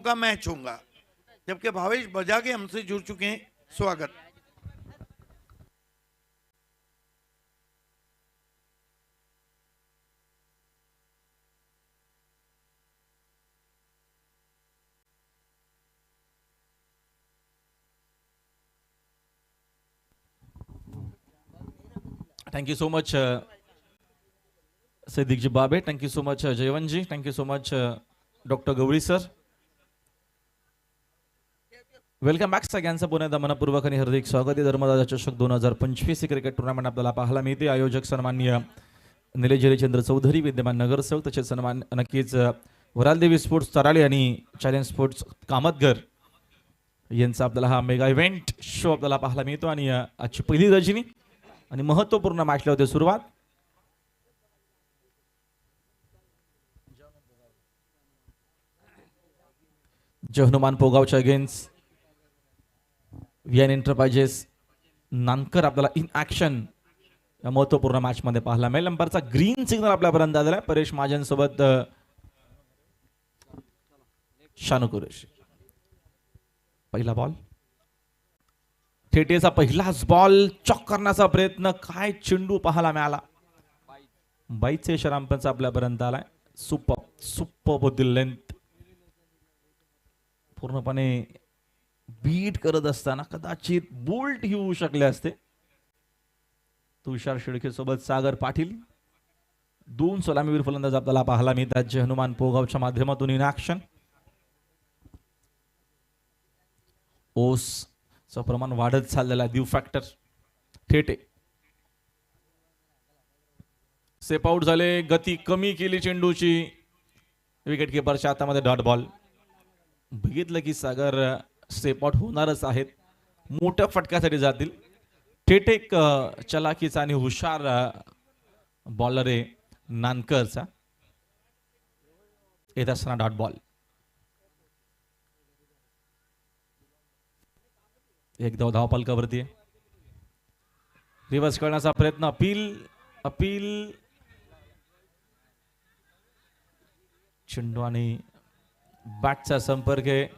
का मैच होगा, जबकि भावेश बजागे हमसे जुड़ चुके हैं। स्वागत। Thank you so much, Siddiq ji Babe. Thank you so much, Jaywan ji. Thank you so much, Dr. Gowri sir. Welcome back सगळ्यांचं पुन्हा एकदा मनपूर्वक आणि हार्दिक स्वागत आहे. धर्मदादा चषक 2025 क्रिकेट टुर्नामेंट आपल्याला पाहायला मिळते. आयोजक सन्माननीय निलेश जयचंद्र चौधरी, विद्यमान नगरसेवक, तसेच सन्मान नक्कीच वरालदेवी स्पोर्ट्स तराळी आणि चॅलेंज स्पोर्ट्स कामतगर यांचा आपल्याला हा मेगा इव्हेंट शो आपल्याला पाहायला मिळतो. आणि आजची पहिली रजनी आणि महत्त्वपूर्ण मॅचला होते सुरुवात. Hanuman पोगावच्या against VN enterprises Nankar आपल्याला इन ॲक्शन या महत्त्वपूर्ण मॅच मध्ये पाहायला मिळेल. नंबरचा ग्रीन सिग्नल आपल्यापर्यंत आलेला आहे. परेश महाजन सोबत शानू कुरेशी. पहिला बॉल थेटेचा पहिलाच बॉल चॉक करण्याचा प्रयत्न. काय चेंडू पाहायला मिळाला. बाईचे शरामपंच आपल्यापर्यंत आलाय. सुपर सुपर होती लेंथ. पूर्णपणे बीट करत असताना कदाचित बोल्ट ही होऊ शकले असते. तुषार शेळके सोबत सागर पाटील दोन सलामीवीर फलंदाज आपल्याला पाहायला मिळतात. हनुमान पोगावच्या माध्यमातून इन ॲक्शन. ओसचं प्रमाण वाढत चाललेला आहे. द्यू फॅक्टर थेटे सेप आउट झाले. गती कमी केली चेंडूची. विकेट किपरच्या हातामध्ये डॉट बॉल. बघितलं की सागर सेप आउट होणारच आहेत. मोठ्या फटक्यासाठी जातील. थेट एक चलाकीचा आणि हुशार बॉलर आहे नानकरचा. येत असताना डॉट बॉल. एकदा धावपलकावरती रिव्हर्स करण्याचा प्रयत्न. अपील चेंडू आणि बॅटचा संपर्क आहे.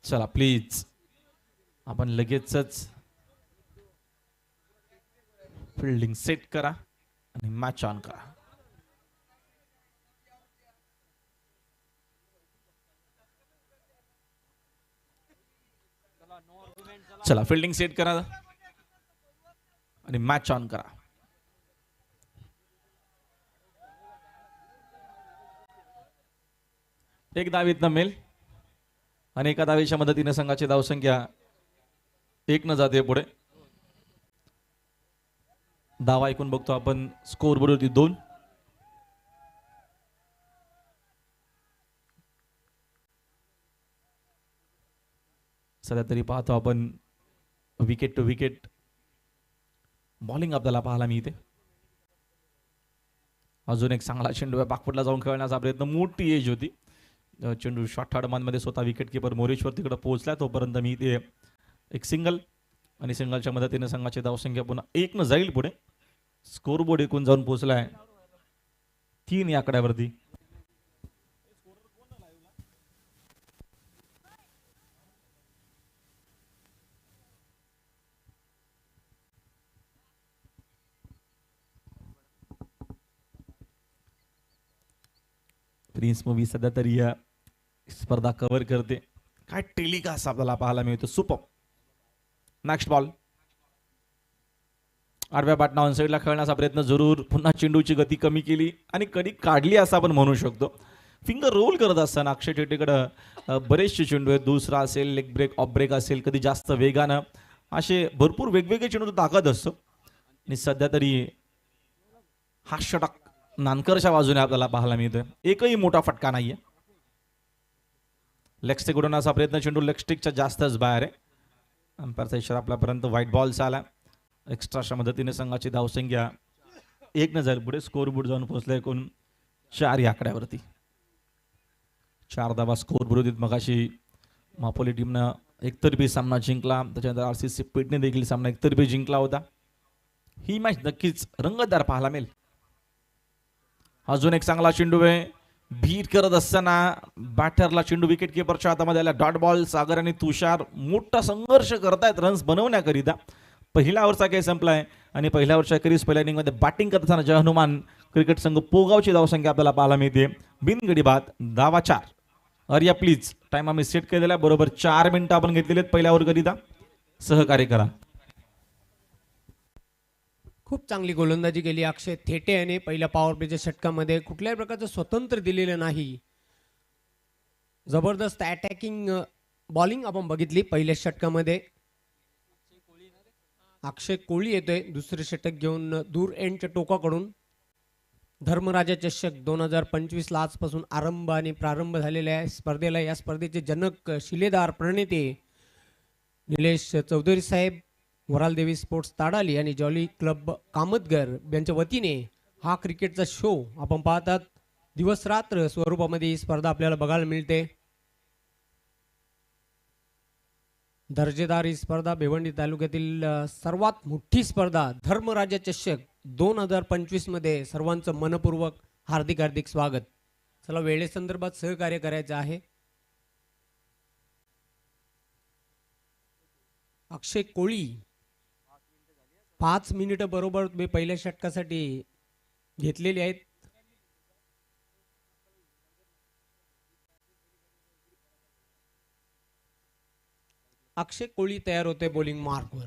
चला प्लीज आपण लगेचच फिल्डिंग सेट करा आणि मॅच ऑन करा. चला फिल्डिंग सेट करा आणि मॅच ऑन करा. एक धावीत नमेल आणि एका धावेच्या मदतीने संघाची धावसंख्या 1 न जाते पुढे. धावा ऐकून बघतो आपण. स्कोर बोर्डवरती 2. सध्या तरी पाहतो आपण विकेट टू विकेट बॉलिंग आपल्याला पाहायला मिळते. अजून एक चांगला चेंडू बाकफुटला जाऊन खेळण्याचा प्रयत्न. मोठी एज होती. चेंडू शॉर्ट मध्ये स्वतः विकेट किपर मोरेश्वर तिकडे पोहोचला. तोपर्यंत मी ते एक सिंगल आणि सिंगलच्या मदतीने संघाची धावसंख्या पुन्हा 1 न जाईल पुढे. स्कोर बोर्ड एकूण जाऊन पोहोचलाय 3 या आकड्यावरती. प्रिन्स मूवी सध्या तरी या स्पर्धा कव्हर करते. काय टेलिकास्ट आपल्याला पाहायला मिळतो. सुपर. Next ball. आडव्या बॅटना ऑन साईडला खेळण्याचा प्रयत्न जरूर. पुन्हा चेंडूची गती कमी केली आणि कधी काढली असं आपण म्हणू शकतो. फिंगर रोल करत असताना अक्षय थेटेकडे बरेचसे चेंडू आहेत. दुसरा असेल, लेग ब्रेक, ऑफ ब्रेक असेल, कधी जास्त वेगानं, असे भरपूर वेगवेगळे चेंडू ताकद असतो. आणि सध्या तरी हा षटक नानकरच्या बाजूने आपल्याला पाहायला मिळतोय. एकही मोठा फटका नाहीये. लेग स्टिक उडवण्याचा प्रयत्न. चेंडू लेग स्टिकच्या जास्तच बाहेर आहे. अंपायरचा इशारा आपल्यापर्यंत. व्हाईट बॉलचा आला. एक्स्ट्राच्या मदतीने संघाची धावसंख्या 1 न जाईल पुढे. स्कोर बोर्ड जाऊन पोहोचले एकूण 4 या आकड्यावरती. 4 धावा स्कोर बोर्ड होती. मगाशी मापोली टीमनं एकतर्फी सामना जिंकला. त्याच्यानंतर आरसीसी पेटने देखील सामना एकतर्फी जिंकला होता. ही मॅच नक्कीच रंगतदार पाहायला मिळेल. अजून एक चांगला चेंडू आहे. भीट करत असताना बॅटरला चेंडू विकेट किपरच्या हातामध्ये आला. Dot ball. सागर आणि तुषार मोठा संघर्ष करतायत रन्स बनवण्याकरिता. पहिला ओव्हरचा काही संपलाय आणि पहिल्या ओव्हरच्या अखेरीस पहिल्या इनिंगमध्ये बॅटिंग करत असताना जय हनुमान क्रिकेट संघ पोगावची धावसंख्या आपल्याला पाहायला मिळते. बिनगडी बाद. धावा 4. अर्या प्लीज. टाइम आम्ही सेट केलेला आहे. बरोबर 4 मिनिटं आपण घेतलेली आहेत पहिल्या ओव्हर करिता. सहकार्य करा. खूप चांगली गोलंदाजी केली अक्षय थेटे याने पहिल्या पॉवर प्लेच्या षटकामध्ये. कुठल्याही प्रकारचं स्वतंत्र दिलेलं नाही. जबरदस्त अटॅकिंग बॉलिंग आपण बघितली पहिल्या षटकामध्ये. अक्षय कोळी येतोय दुसरे षटक घेऊन दूर एंडच्या टोकाकडून. धर्मराजा चषक 2025 ला आजपासून प्रारंभ झालेल्या आहे स्पर्धेला. या स्पर्धेचे जनक शिलेदार प्रणेते निलेश चौधरी साहेब, वरालदेवी स्पोर्ट्स ताडाली आणि जॉली क्लब कामतगर यांच्या वतीने हा क्रिकेटचा शो आपण पाहतात. दिवस रात्र स्वरूपामध्ये ही स्पर्धा आपल्याला बघायला मिळते. दर्जेदार ही स्पर्धा भिवंडी तालुक्यातील सर्वात मोठी स्पर्धा धर्मराजा चषक 2025 मध्ये सर्वांचं मनपूर्वक हार्दिक हार्दिक स्वागत. चला वेळेसंदर्भात सहकार्य करायचं आहे. अक्षय कोळी 5 मिनिटं बरोबर तुम्ही पहिल्या षटकासाठी घेतलेली आहेत. अक्षय कोळी तयार होते बॉलिंग मार्कवर.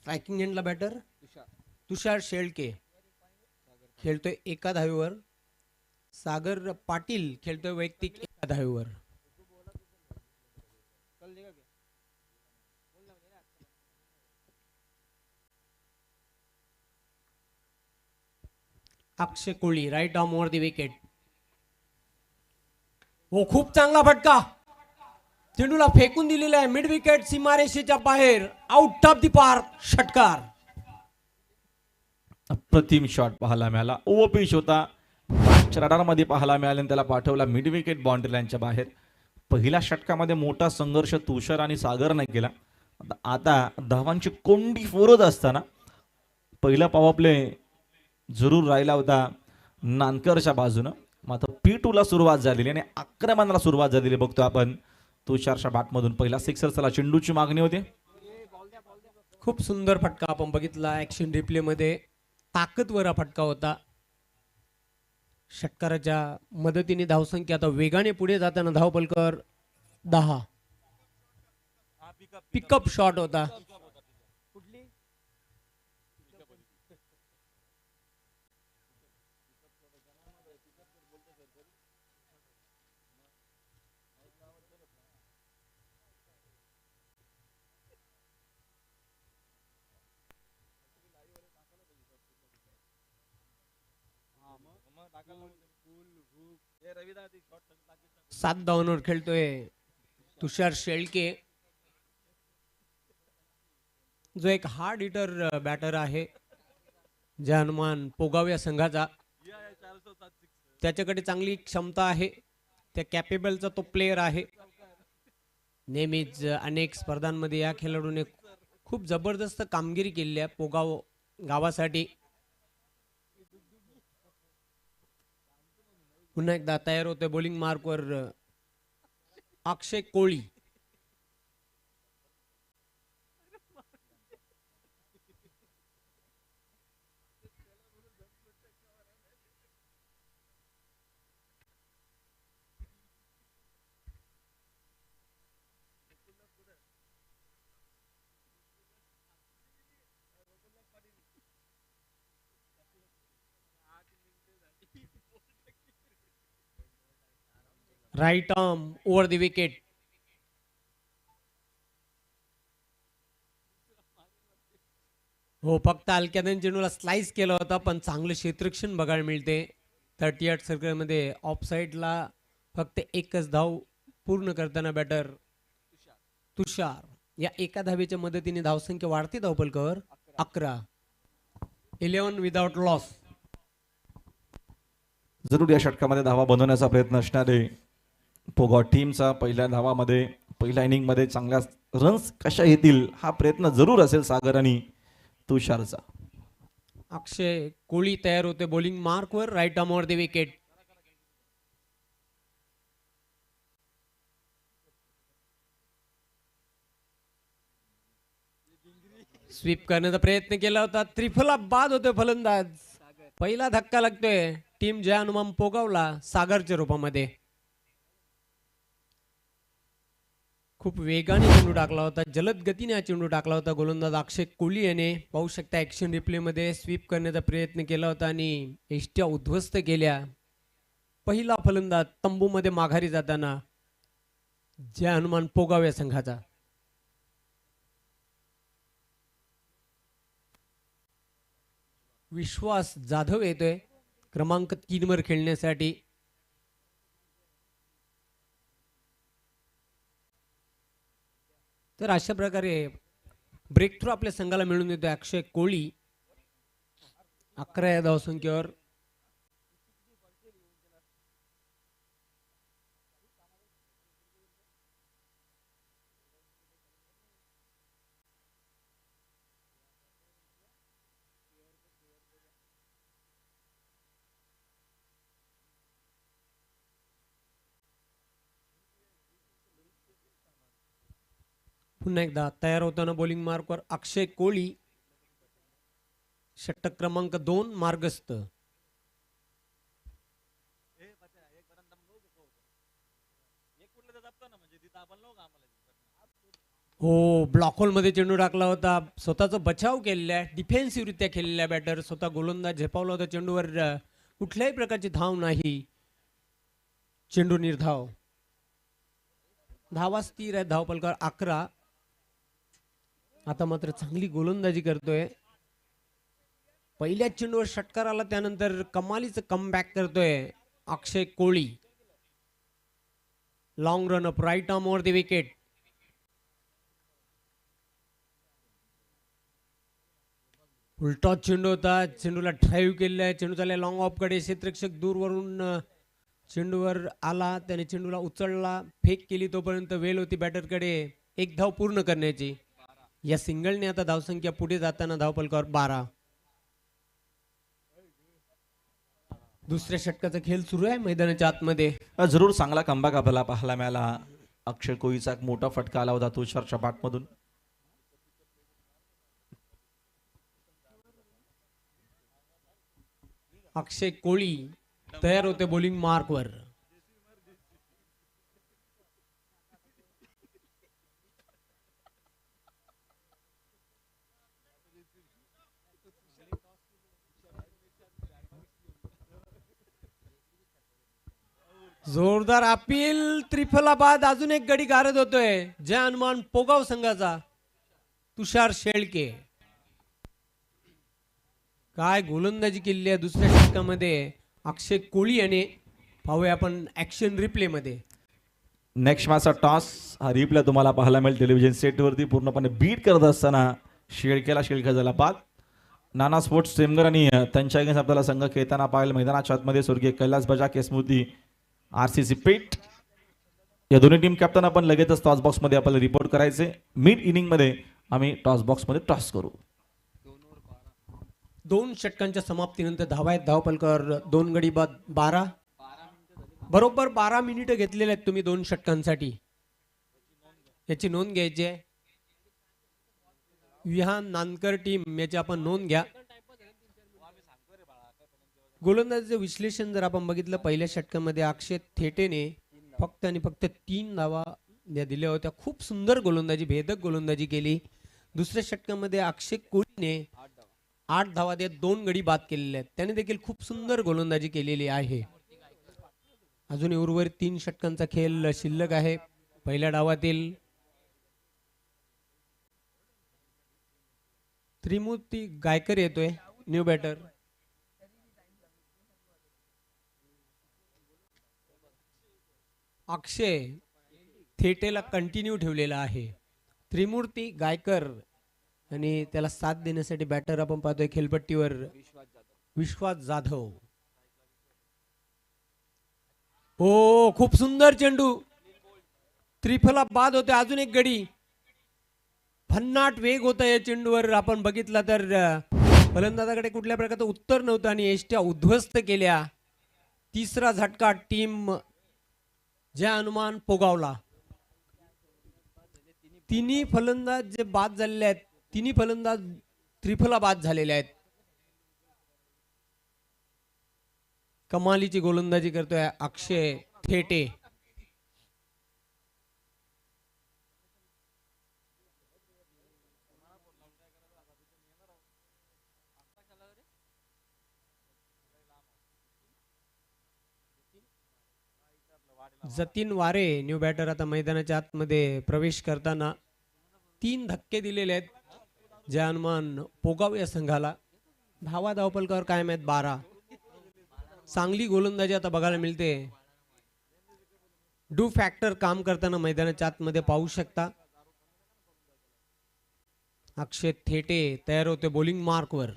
स्ट्रायकिंग एंडला बॅटर तुषार शेळके खेळतोय एका धावेवर. सागर पाटील खेळतोय वैयक्तिक एका धावेवर. Akshay Koli right arm over the wicket. हो खूप चांगला फटका. चेंडूला फेकून दिलेला आहे मिड विकेट सीमारेषेच्या बाहेर. Out of the park. षटकार. अप्रतिम शॉट पाहायला मिळाला. ओव्हरपिच होता. रडारमध्ये पाहायला मिळाले आणि त्याला पाठवला मिड विकेट बाउंड्री लाईनच्या बाहेर. पहिल्या षटकामध्ये मोठा संघर्ष तुषार आणि सागरने केला. आता धावांची कोंडी फोरत असताना पहिला पॉवर प्ले जरूर राहिला होता नानकरच्या बाजूनं. मात्र P2 ला सुरुवात झालेली आणि आक्रमणाला सुरुवात झालेली बघतो आपण तुषारच्या बॅटमधून. पहिला सिक्सर. चला चेंडूची मागणी होती. खूप सुंदर फटका आपण बघितला ऍक्शन रिप्ले मध्ये. ताकदवर हा फटका होता. षटकाराच्या मदतीने धावसंख्या आता वेगाने पुढे जाताना धावपलकर 10. पिकअप शॉट होता. सात धावांवर खेळतोय तुषार शेळके जो एक हार्ड हिटर बॅटर आहे. जय हनुमान पोगाव या संघाचा. त्याच्याकडे चांगली क्षमता आहे. त्या कॅपेबलचा तो प्लेयर आहे. नेहमीच अनेक स्पर्धांमध्ये या खेळाडूने खूप जबरदस्त कामगिरी केली आहे पोगाव गावासाठी. पुन्हा एकदा तयार होते बॉलिंग मार्कवर Akshay Koli. Right arm over the wicket. हो फक्त हलक्याने चेंडूला स्लाइस केला होता पण चांगलं क्षेत्ररक्षण बघायला मिळते. 38 सर्कल मध्ये ऑफ साइडला फक्त एकच धाव पूर्ण करताना बॅटर तुषार. या एका धावेच्या मदतीने धावसंख्या वाढते धावपलकर 11. 11 विदाउट लॉस. जरूर या षटकामध्ये धावा बनवण्याचा प्रयत्न असणारे पोगाव टीमचा. पहिल्या धावामध्ये पहिल्या इनिंग मध्ये चांगल्या रन्स कशा येतील हा प्रयत्न जरूर असेल सागर आणि तुषारचा. अक्षय कोळी तयार होते बॉलिंग मार्कवर right arm over the wicket. Sweep करण्याचा प्रयत्न केला होता, त्रिफला बाद होतोय फलंदाज. पहिला धक्का लागतोय टीम जय हनुमान पोगावला सागरच्या रूपामध्ये. खूप वेगाने चेंडू टाकला होता, जलद गतीने हा चेंडू टाकला होता गोलंदाज अक्षय कोहली याने. पाहू शकता ऍक्शन रिप्ले मध्ये स्वीप करण्याचा प्रयत्न केला होता आणि एष्ट्या उद्ध्वस्त केल्या. पहिला फलंदाज तंबूमध्ये माघारी जाताना जय हनुमान पोगाव या संघाचा. विश्वास जाधव येतोय क्रमांक 3 वर खेळण्यासाठी. तर अशा प्रकारे ब्रेक थ्रू आपल्या संघाला मिळून येतोय अक्षय कोहली 11 या धावसंख्येवर. पुन्हा एकदा तयार होताना बॉलिंग मार्कवर अक्षय कोहली. षटक क्रमांक 2 मार्गस्थ. हो, ब्लॉक होल मध्ये चेंडू टाकला होता. स्वतःचा बचाव केलेला डिफेन्सिव्ह रित्या खेळलेला बॅटर स्वतः गोलंदाज झेपावला होता चेंडूवर. कुठल्याही प्रकारची धाव नाही, चेंडू निर्धाव. धावा स्थिर आहे, धावपलकार 11. आता मात्र चांगली गोलंदाजी करतोय. पहिल्याच चेंडूवर षटकार आला, त्यानंतर कमालीचं कमबॅक करतोय Akshay Kohli. Long run up right arm over the wicket. उलटा चेंडू होता, चेंडूला ड्राईव्ह केलेला आहे. चेंडू चालला लॉंग ऑफ कडे. क्षेत्ररक्षक दूरवरून चेंडूवर आला, त्याने चेंडूला उचलला, फेक केली. तोपर्यंत वेळ होती बॅटरकडे एक धाव पूर्ण करण्याची. या सिंगलने आता धावसंख्या पुढे जाताना धावपलकावर 12. दुसऱ्या षटकाचा खेळ सुरू आहे मैदानाच्या आतमध्ये. जरूर चांगला कमबॅक आपल्याला पाहायला मिळाला. अक्षय कोहलीचा एक मोठा फटका आला होता तुषारच्या बॅटमधून. अक्षय कोहली तयार होते बॉलिंग मार्कवर. जोरदार अपील, त्रिफला बाद. अजून एक गडी गारद होतोय जय हनुमान पोगाव संघाचा तुषार शेळके. काय गोलंदाजी केली आहे दुसऱ्या षटकामध्ये अक्षय कोहली याने. पाहूया आपण ऍक्शन रिप्ले मध्ये. नेक्स्ट मॅचचा टॉस हा रिप्ले तुम्हाला पाहायला मिळेल टेलिव्हिजन सेटवरती. पूर्णपणे बीट करत असताना शेळकेला झाला बाद. नाना स्पोर्ट्स टेमगर आणि त्यांच्या अगेन्स्ट आपल्याला संघ खेळताना पाहायला मैदानाच्या आतमध्ये स्वर्गीय कैलास बजाके स्मृती RCC पेट. या दोन्ही टीम कॅप्टन आपण लगेचच टॉस बॉक्स मध्ये आपल्याला रिपोर्ट करायचे. मिड इनिंग मध्ये आम्ही टॉस बॉक्स मध्ये टॉस करू. 2 षटकांच्या समाप्तीनंतर धावा आहेत धावपलकावर. 2 गडी बाद 12. बरोबर 12 मिनिटं घेतलेले आहेत तुम्ही 2 षटकांसाठी. याची नोंद घ्यायची आहे. विहान नानकर टीम याची आपण नोंद घ्या. गोलंदाजीचे विश्लेषण जर आपण बघितलं, पहिल्या षटकामध्ये अक्षय थेटेने फक्त आणि फक्त 3 धावा दिल्या होत्या. खूप सुंदर गोलंदाजी, भेदक गोलंदाजी केली. दुसऱ्या षटकामध्ये अक्षय कोहलीने 8 धावा देत 2 गडी बाद केलेले आहेत. त्याने देखील खूप सुंदर गोलंदाजी केलेली आहे. अजून उर्वरित 3 षटकांचा खेळ शिल्लक आहे. पहिल्या डावातील त्रिमूर्ती गायकर येतोय न्यू बॅटर. अक्षय थेटेला कंटिन्यू ठेवलेला आहे. त्रिमूर्ती गायकर आणि त्याला साथ देण्यासाठी बॅटर आपण पाहतोय खेळपट्टीवर विश्वास जाधव. हो, खूप सुंदर चेंडू. त्रिफला बाद होते. अजून एक गडी. भन्नाट वेग होता या चेंडूवर. आपण बघितला तर फलंदाजाकडे कुठल्या प्रकारचं उत्तर नव्हतं आणि एष्ट्या उद्ध्वस्त केल्या. तिसरा झटका टीम जय हनुमान पोगावला. तिन्ही फलंदाज जे बाद झालेले आहेत तिन्ही फलंदाज त्रिफला बाद झालेले आहेत. कमालीची गोलंदाजी करतोय अक्षय थेटे. जतीन वारे न्यू बॅटर आता मैदानाच्या आतमध्ये प्रवेश करताना 3 धक्के दिलेले आहेत. जय हनुमान पोगाव या संघाला. धावा धावपलकावर कायम आहेत 12. चांगली गोलंदाजी आता बघायला मिळते. डू फॅक्टर काम करताना मैदानाच्या आतमध्ये पाहू शकता. अक्षय थेटे तयार होते बॉलिंग मार्कवर.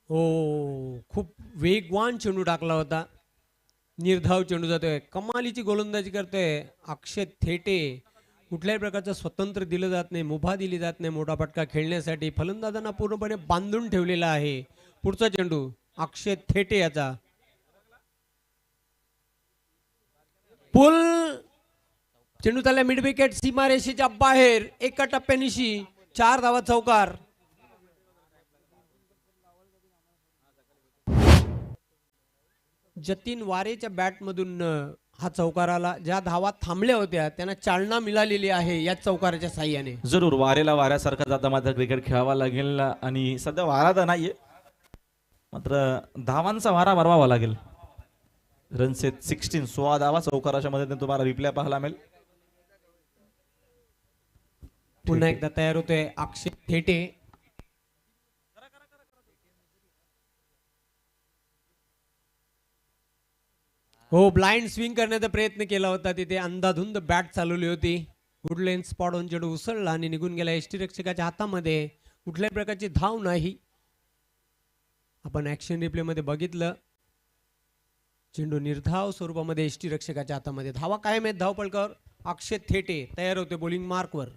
हो, खूप वेगवान चेंडू टाकला होता. निर्धाव चेंडू जातोय. कमालीची गोलंदाजी करतोय अक्षय थेटे. कुठल्याही प्रकारचं स्वतंत्र दिलं जात नाही, मुभा दिली जात नाही मोठा फटका खेळण्यासाठी. फलंदाजांना पूर्णपणे बांधून ठेवलेला आहे. पुढचा चेंडू अक्षय थेटे याचा. पुल चेंडू चालला मिड विकेट सीमारेषेच्या बाहेर. एका टप्प्यानिशी 4 धावा चौकार. जतीन वारेच्या बॅटमधून हा चौकार आला. ज्या धावा थांबल्या होत्या त्यांना चालना मिळालेली आहे या चौकाराच्या साह्याने. जरूर वारेला वाऱ्यासारखा जाता मात्र क्रिकेट खेळावा लागेल आणि सध्या वारा तर नाहीये, मात्र धावांचा वारा भरवावा लागेल. रनसेट 16 धावा चौकाराच्या मध्ये तुम्हाला रिप्लाय पाहायला मिळेल. पुन्हा एकदा तयार होतोय अक्षय थेटे. हो, ब्लाइंड स्विंग करण्याचा प्रयत्न केला होता. तिथे अंधाधुंद बॅट चालवली होती. वुडलेन स्पॉट ऑन चेंडू उसळला आणि निघून गेला यष्टीरक्षकाच्या हातामध्ये. कुठल्याही प्रकारची धाव नाही. आपण ऍक्शन रिप्ले मध्ये बघितलं. चेंडू निर्धाव स्वरूपामध्ये यष्टीरक्षकाच्या हातामध्ये. धावा कायम आहेत धावपळकावर. अक्षय थेटे तयार होते बॉलिंग मार्कवर.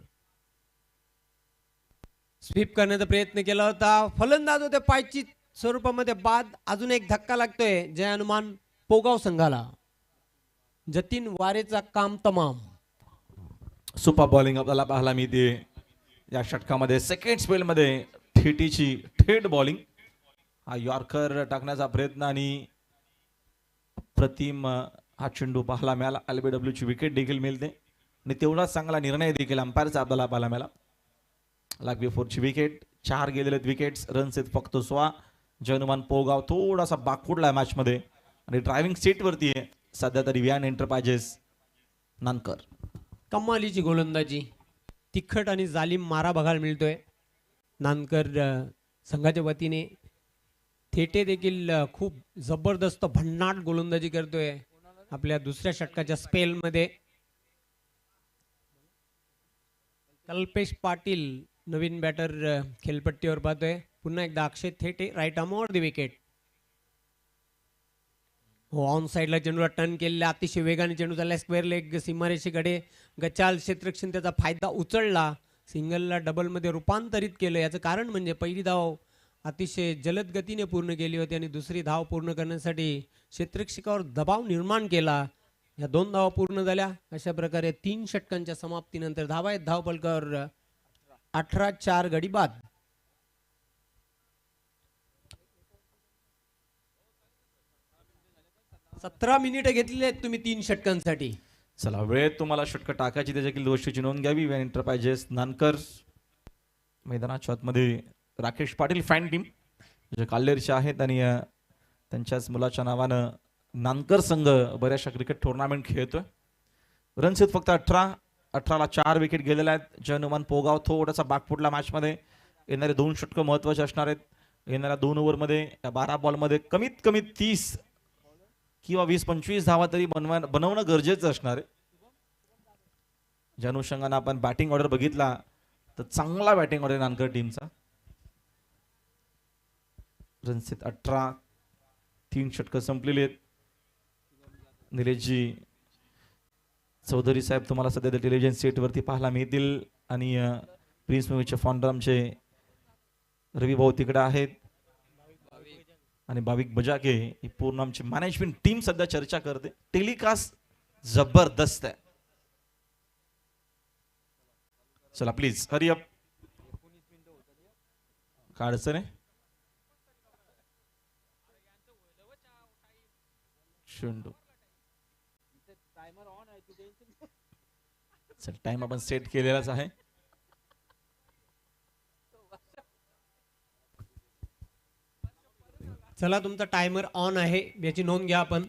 स्वीप करण्याचा प्रयत्न केला होता. फलंदाज होते पायची स्वरूपामध्ये बाद. अजून एक धक्का लागतोय जय हनुमान पोगाव संघाला. जतीन वारेचा काम तमाम. सुपर बॉलिंग आपल्याला पाहायला मिळते या षटकामध्ये. सेकंड स्पेल मध्ये थेटीची थेट बॉलिंग. हा यॉर्कर टाकण्याचा प्रयत्न आणि प्रतिम हा चेंडू पाहायला मिळाला. LBW ची विकेट देखील मिळते आणि तेवढाच चांगला निर्णय देखील अंपायरचा आपल्याला पाहायला मिळाला. लागवी 4 ची विकेट. 4 गेलेले विकेट्स. रन्स आहेत फक्त 16. जय हनुमान पोगाव थोडासा बाकूडला मॅच मध्ये आणि ड्रायव्हिंग सीट वरती आहे सध्या तरी वियान एंटरप्राइजेस नानकर. कमालीची गोलंदाजी. तिखट आणि जालीम मारा बघायला मिळतोय नानकर संघाच्या वतीने. थेटे देखील खूप जबरदस्त भन्नाट गोलंदाजी करतोय आपल्या दुसऱ्या षटकाच्या स्पेल मध्ये. कल्पेश पाटील नवीन बॅटर खेळपट्टीवर पाहतोय. पुन्हा एकदा अक्षय थेटे राईट आर्मवर द विकेट. हो, ऑन साईडला चेंडूला टर्न केलेला. अतिशय वेगाने चेंडू चालला स्क्वेअर लेग सीमारेषेकडे. गचाल क्षेत्ररक्षण त्याचा फायदा उचलला. सिंगलला डबल मध्ये रूपांतरित केलं. याचं कारण म्हणजे पहिली धाव अतिशय जलद गतीने पूर्ण केली होती आणि दुसरी धाव पूर्ण करण्यासाठी क्षेत्ररक्षकावर दबाव निर्माण केला. या 2 धावा पूर्ण झाल्या. अशा प्रकारे 3 षटकांच्या समाप्तीनंतर धावा आहेत धावपलकावर 18-4 गडी बाद. सतरा मिनिटं घेतलेली आहेत तुम्ही 3 षटकांसाठी. चला, वेळेत तुम्हाला षटकं टाकायची त्याच्या गोष्टीची नोंद घ्यावी. वियान एंटरप्राइजेस नानकर मैदानाच्या आतमध्ये राकेश पाटील फॅन टीम जे काल्लेरचे आहेत आणि त्यांच्याच मुलाच्या नावानं नानकर संघ बऱ्याचशा क्रिकेट टुर्नामेंट खेळतोय. रन्स आहेत फक्त 18ला 4 विकेट गेलेल्या आहेत. जय हनुमान पोगाव थोडासा बागफुटला मॅचमध्ये. येणारे 2 षटकं महत्वाचे असणार आहेत. येणाऱ्या 2 ओव्हरमध्ये 12 बॉलमध्ये कमीत कमी 30 किंवा 20-25 धावा तरी बनवणं गरजेचं असणार आहे. ज्या अनुषंगाने आपण बॅटिंग ऑर्डर बघितला तर चांगला बॅटिंग ऑर्डर नानकर टीमचा. रनसेत 18. 3 षटकं संपलेली आहेत. निलेशजी चौधरी साहेब तुम्हाला सध्या टेलिव्हिजन सेट वरती पाहायला मिळतील आणि प्रिन्स मूवीचे फाउंडर आमचे रवी भाऊ तिकडे आहेत आणि भाविक बजाके ही पूर्ण आमची मॅनेजमेंट टीम सध्या चर्चा करते. टेलिकास्ट जबरदस्त आहे. चला प्लीज हरी अप. काय अडचण आहे? शेंडू चल टाइम आपण सेट केलेलाच आहे. चला तुमचा टायमर ऑन आहे याची नोंद घ्या आपण.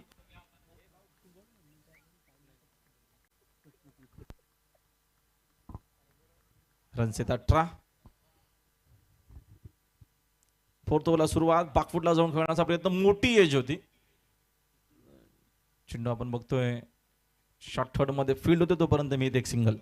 रनसेत 18. फोर्थ ओव्हरला सुरुवात. बॅकफुटला जाऊन खेळण्याचा प्रयत्न. मोठी एज होती. चेंडू आपण बघतोय शॉर्ट थर्ड मध्ये फील्ड होते तोपर्यंत मी एक सिंगल.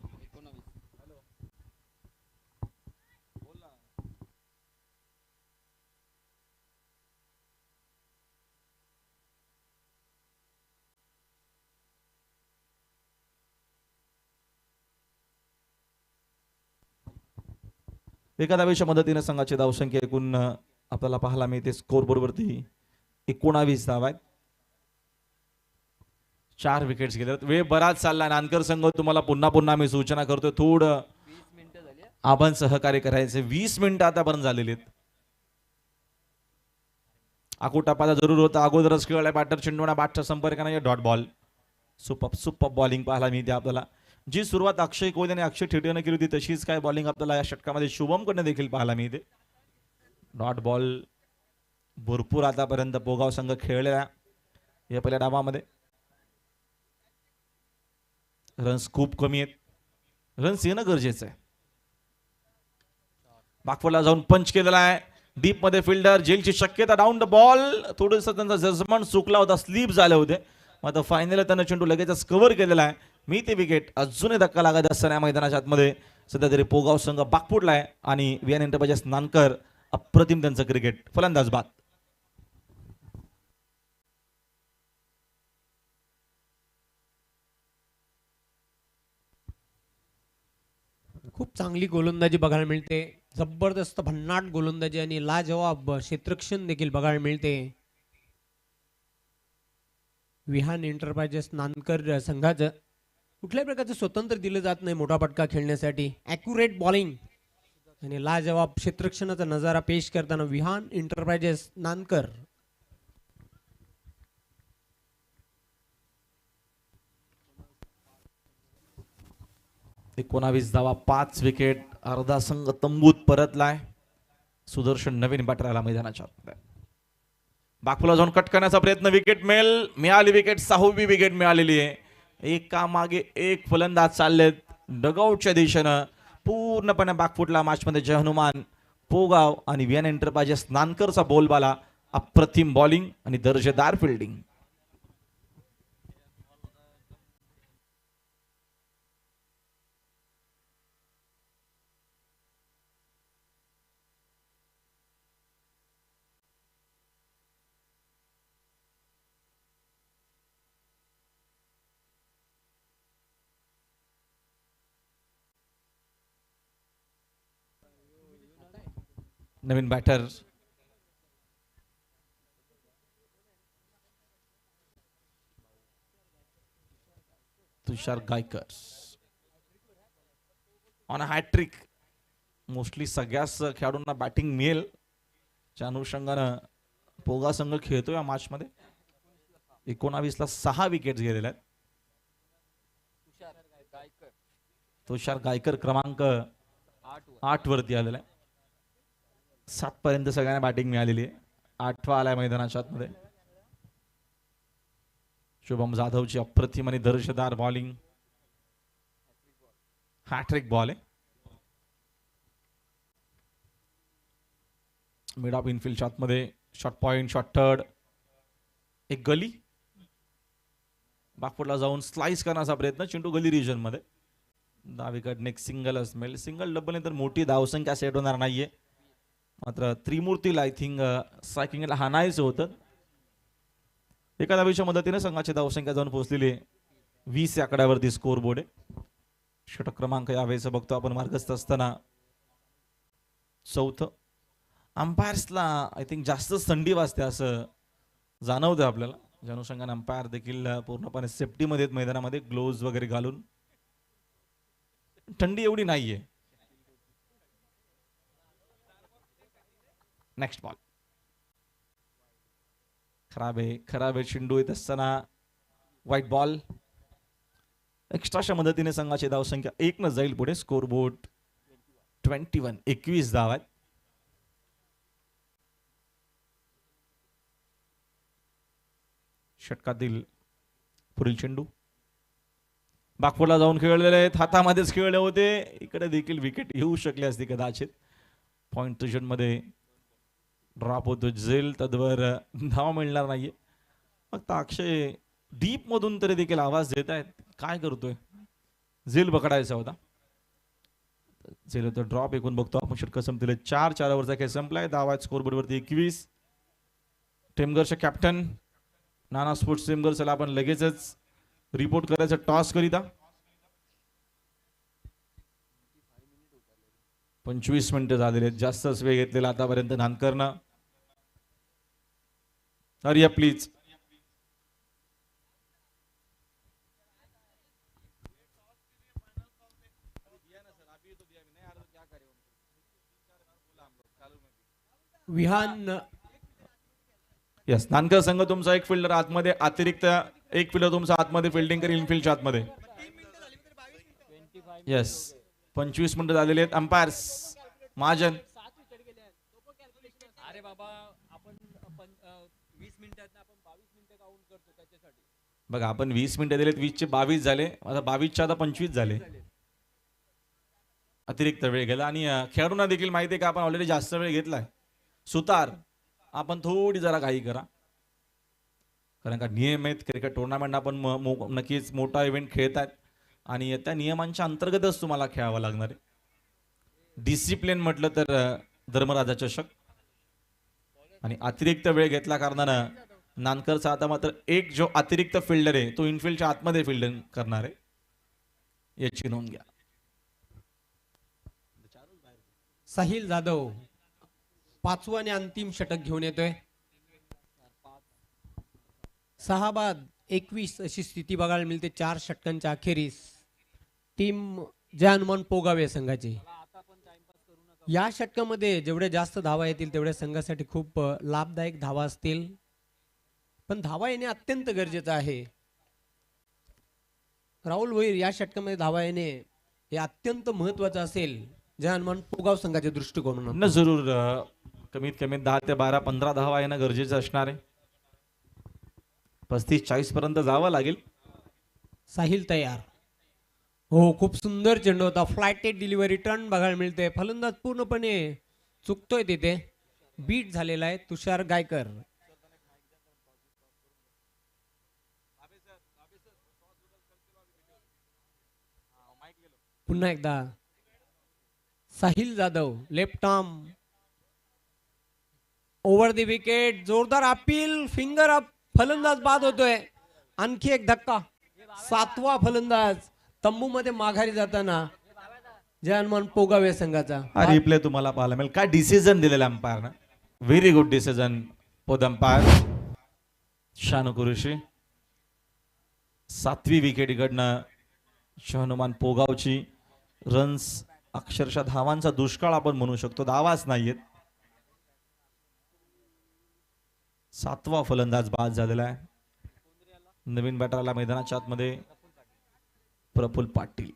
एका धावेच्या मदतीने संघाची धावसंख्या एकूण आपल्याला पाहायला मिळते. स्कोर बोर्डवरती 19 धावा आहेत. 4 विकेट्स गेले. वेळ बराच चालला. नानकर संघ तुम्हाला पुन्हा पुन्हा मी सूचना करतोय थोडं आपण सहकार्य करायचे. 20 मिनिटं आतापर्यंत झालेली आहेत. आकुटापाला जरूर होता. अगोदरच खेळलाय बॅटर. चेंडूना बॅटच्या संपर्काने डॉट बॉल. सुपर बॉलिंग पाहायला मिळते आपल्याला. जी सुरुवात अक्षय कोहली आणि अक्षय ठेटेने केली होती तशीच काय बॉलिंग आपल्याला या षटकामध्ये शुभम कडे देखील पाहायला मिळते. डॉट बॉल भरपूर आतापर्यंत पोगाव संघ खेळलेला या पहिल्या डावामध्ये. रन्स खूप कमी आहेत. रन्स येणं गरजेचं आहे. बाकफोला जाऊन पंच केलेला आहे. डीप मध्ये फिल्डर जेलची शक्यता. Down the ball. थोडस त्यांचा जजमेंट चुकला होता. स्लीप झाले होते. मात्र फायनल त्यानं चेंडू लगेचच कव्हर केलेला आहे. मी ते विकेट अजूनही धक्का लागत असताना मैदानाच्या आतमध्ये सध्या तरी पोगाव संघ बाकफुटला आहे आणि विहान एंटरप्राइजेस नानकर अप्रतिम त्यांचं क्रिकेट. फलंदाज बाद. खूप चांगली गोलंदाजी बघायला मिळते. जबरदस्त भन्नाट गोलंदाजी आणि लाजवाब क्षेत्ररक्षण देखील बघायला मिळते. विहान एंटरप्राइजेस नानकर संघाचं कुठल्याही प्रकारचं स्वतंत्र दिलं जात नाही मोठा पटका खेळण्यासाठी. ॲक्युरेट बॉलिंग आणि लाजवाब क्षेत्ररक्षणाचा नजारा पेश करताना विहान एंटरप्राइजेस नानकर. एकोणावीस धावा 5 विकेट. अर्धा संघ तंबूत परतलाय. सुदर्शन नवीन बॅटर आला मैदानाच्या आत. बाकफुला जाऊन कट करण्याचा प्रयत्न. विकेट मिळाली. विकेट 6वी विकेट मिळालेली आहे. एका मागे एक फलंदाज चाललेत डगआउटच्या दिशेनं. पूर्णपणे बॅकफुटला मॅचमध्ये जय हनुमान पोगाव आणि विहान एंटरप्राइजेस नानकरचा बोलबाला. अप्रतिम बॉलिंग आणि दर्जेदार फिल्डिंग. नवीन batter Tushar Gaikar on hattrick. Mostly सगळ्याच खेळाडूंना बॅटिंग मिळेल त्या अनुषंगानं पोगा संघ खेळतो या मॅच मध्ये. 19ला 6 विकेट्स गेलेल्या आहेत. तुषार गायकर क्रमांक 8 वरती आलेला आहे. 7 पर्यंत सगळ्यांना बॅटिंग मिळालेली आहे. 8वा आलाय मैदानाच्या आतमध्ये. शुभम जाधवची अप्रतिम आणि दर्जेदार बॉलिंग. हॅट्रिक बॉल आहे. मिड ऑफ इनफिल्डच्या आतमध्ये शॉर्ट पॉइंट. Short third. एक गली. बाकफुटला जाऊन स्लाइस करण्याचा प्रयत्न. चिंटू गली रिजन मध्ये. 10 विकेट. नेक्स्ट सिंगल मिळेल. सिंगल डबल तर मोठी धावसंख्या सेट होणार नाहीये. मात्र त्रिमूर्तीला आय थिंक स्ट्रायकिंगला हाणायचं होतं. एका धावेच्या मदतीने संघाची धावसंख्या जाऊन पोहोचलेली आहे 20 या आकड्यावरती स्कोर बोर्ड आहे. षटक क्रमांक यावेळेस बघतो आपण मार्गस्थ असताना 4थं अंपायर्सला आय थिंक जास्त थंडी वाजते असं जाणवतं आपल्याला. ज्या अनुषंगाने अंपायर देखील पूर्णपणे सेफ्टीमध्ये आहेत मैदानामध्ये, ग्लोव्ज वगैरे घालून. थंडी एवढी नाहीये. नेक्स्ट बॉल खराब आहे चेंडू येत असताना व्हाईट बॉल. एक्स्ट्राच्या मदतीने संघाची धावसंख्या 1 न जाईल पुढे. स्कोर बोर्ड 21 धाव आहेत. षटकातील पुढील चेंडू बागफोडला जाऊन खेळलेले आहेत, हातामध्येच खेळले होते. इकडे देखील विकेट येऊ शकली असती कदाचित. पॉइंट पोझिशन मध्ये ड्रॉप होतो झेल, तद्वर धाव मिळणार नाहीये. फक्त अक्षय डीप मधून तरी देखील आवाज देत आहेत. काय करतोय? झेल पकडायचा होता. झेल होतं ड्रॉप. एकूण बघतो आपण षटक संपलेले 4 वरचा खेळ संपलाय. धावा स्कोर बोर्ड वरती 21. टेमघरचे कॅप्टन नाना स्पोर्ट्स टेमघर, चला आपण लगेचच रिपोर्ट करायचं टॉस करिता. 25 मिनिटं झालेले आहेत. जास्तच वेळ घेतलेला आतापर्यंत नानकरनं. अरे प्लीज विहान यस, नानकर संघ तुमचा एक फिल्डर आतमध्ये, अतिरिक्त एक फिल्डर तुमचा आतमध्ये फिल्डिंग करेल इनफिल्डच्या आतमध्ये. यस, 25 मिनिटं झालेली आहेत. अंपायर्स महाजन. अरे बाबा आपण 20 मिनिटात आपण 22 मिनिटं काउंट करतो त्याच्यासाठी. बघा आपण 20 मिनिटं दिलेत, 20 चे 22 झाले. आता 22 आता 25 झाले. अतिरिक्त वेळ गेला आणि खेळाडूंना देखील माहिती आहे का आपण ऑलरेडी जास्त वेळ घेतलाय. सुतार आपण थोडी जरा घाई करा, कारण का नियम आहेत क्रिकेट टुर्नामेंट. आपण नक्कीच मोठा इव्हेंट खेळतात आणि त्या नियमांच्या अंतर्गतच तुम्हाला खेळावं लागणार आहे. डिसिप्लिन म्हटलं तर धर्मराजा चषक आणि अतिरिक्त वेळ घेतल्या कारणानं नानकरचा आता मात्र एक जो अतिरिक्त फिल्डर आहे तो इनफिल्डच्या आतमध्ये फिल्डिंग करणार आहे, याची नोंद घ्या. साहिल जाधव 5वं आणि अंतिम षटक घेऊन येतोय. 6 बाद 21 अशी स्थिती बघायला मिळते 4 षटकांच्या अखेरीस टीम जय हनुमान पोगावे संघाची. या षटकामध्ये जेवढे जास्त धावा येतील तेवढ्या संघासाठी खूप लाभदायक धावा असतील, पण धावा येणे अत्यंत गरजेचं आहे. राहुल भोईर, या षटकामध्ये धावा येणे हे अत्यंत महत्वाचं असेल जय हनुमान पोगाव संघाच्या दृष्टिकोनातून. जरूर कमीत कमी 10 ते 12 15 धावा येणं गरजेचं असणार आहे. 35-40 पर्यंत जावं लागेल. साहिल तयार. हो, खूप सुंदर चेंडू होता. फ्लायटेड डिलिव्हरी टर्न बघायला मिळते. फलंदाज पूर्णपणे चुकतोय तिथे. बीट झालेला आहे तुषार गायकर. पुन्हा एकदा Sahil Jadhav left arm over the wicket. जोरदार अपील, फिंगर अप. फलंदाज बाद होतोय. आणखी एक धक्का. 7वा फलंदाज तंबू मध्ये माघारी जाताना जय हनुमान पोगावे संघाचा. रिप्ले तुम्हाला पाहायला मिळेल. काय डिसिजन दिलेला अंपायरनं. Very good decision for umpire Shanu Qureshi. 7वी विकेट इकडनं हनुमान पोगावची. रन्स अक्षरशः धावांचा दुष्काळ आपण म्हणू शकतो, धावाच नाहीयेत. 7वा फलंदाज बाद झालेला आहे. नवीन बॅटरला मैदानाच्या आतमध्ये प्रफुल्ल पाटील.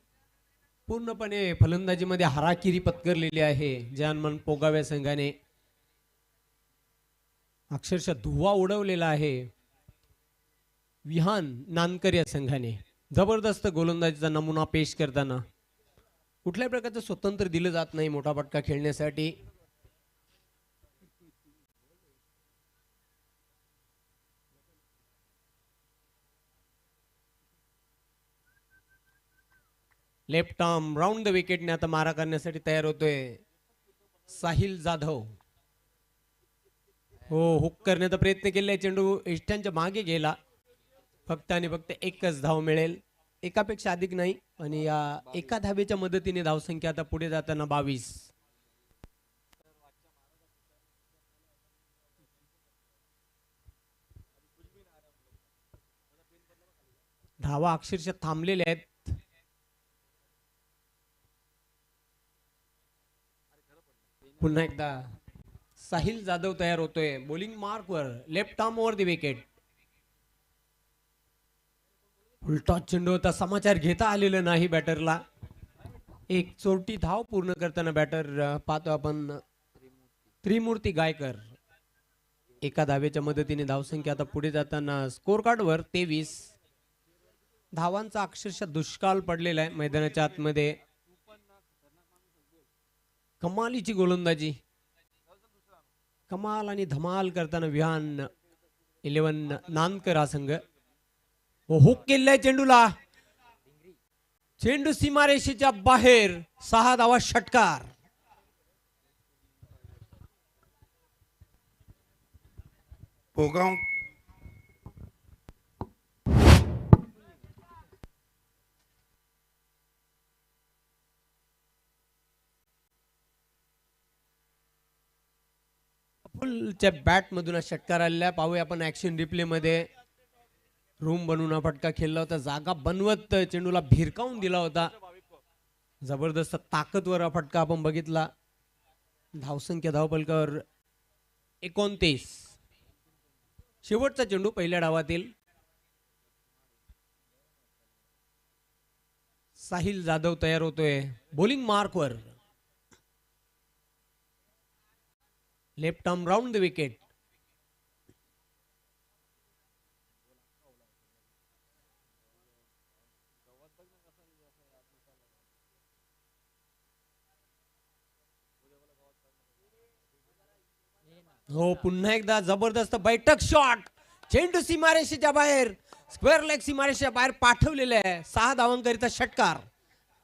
पूर्णपणे फलंदाजीमध्ये हाराकिरी पत्करलेली आहे जय हनुमान पोगावे संघाने. अक्षरशः धुवा उडवलेला आहे विहान नानकर या संघाने. जबरदस्त गोलंदाजीचा नमुना पेश करताना कुठल्याही प्रकारचं स्वतंत्र दिलं जात नाही मोठा फटका खेळण्यासाठी. लेफ्ट आर्म राऊंड द विकेटने आता मारा करण्यासाठी तयार होतोय साहिल जाधव. हो, हुक करण्याचा प्रयत्न केलाय. चेंडू इष्टांच्या मागे गेला. फक्त आणि फक्त एकच धाव मिळेल, एकापेक्षा अधिक नाही. आणि या एका धावेच्या मदतीने धावसंख्या आता पुढे जाताना 22. धावा अक्षरशः थांबलेल्या आहेत. पुन्हा एकदा साहिल जाधव तयार होतोय बॉलिंग मार्कवर, left arm over the wicket. उलटा चेंडू होता, समाचार घेता आलेला नाही बॅटरला. एक चोरटी धाव पूर्ण करताना बॅटर पाहतो आपण त्रिमूर्ती गायकर. एका धावेच्या मदतीने धावसंख्या आता पुढे जाताना स्कोर कार्डवर 23. धावांचा अक्षरशः दुष्काळ पडलेला आहे मैदानाच्या आतमध्ये. कमालीची गोलंदाजी, कमाल आणि धमाल करताना विहान 11 नानकर हा संघ. हुक केलाय चेंडूला, चेंडू सीमारेषेच्या बाहेर. 6 धावा षटकार. पोगाव फुलच्या बॅट मधून षटकार आलेला. पाहूया आपण ऍक्शन रिप्ले मध्ये. रूम बनवून हा फटका खेळला होता, जागा बनवत चेंडूला भिरकावून दिला होता. जबरदस्त ताकदवर हा फटका आपण बघितला. धावसंख्या धावपलकावर 29. शेवटचा चेंडू पहिल्या डावातील. साहिल जाधव तयार होतोय बॉलिंग मार्कवर, left arm round the wicket. हो, पुन्हा एकदा जबरदस्त बैठक शॉट. चेंडू सीमारेषेच्या बाहेर, स्क्वेअर लेग सीमारेषेच्या बाहेर पाठवलेले आहे. 6 धावांकरिता षटकार.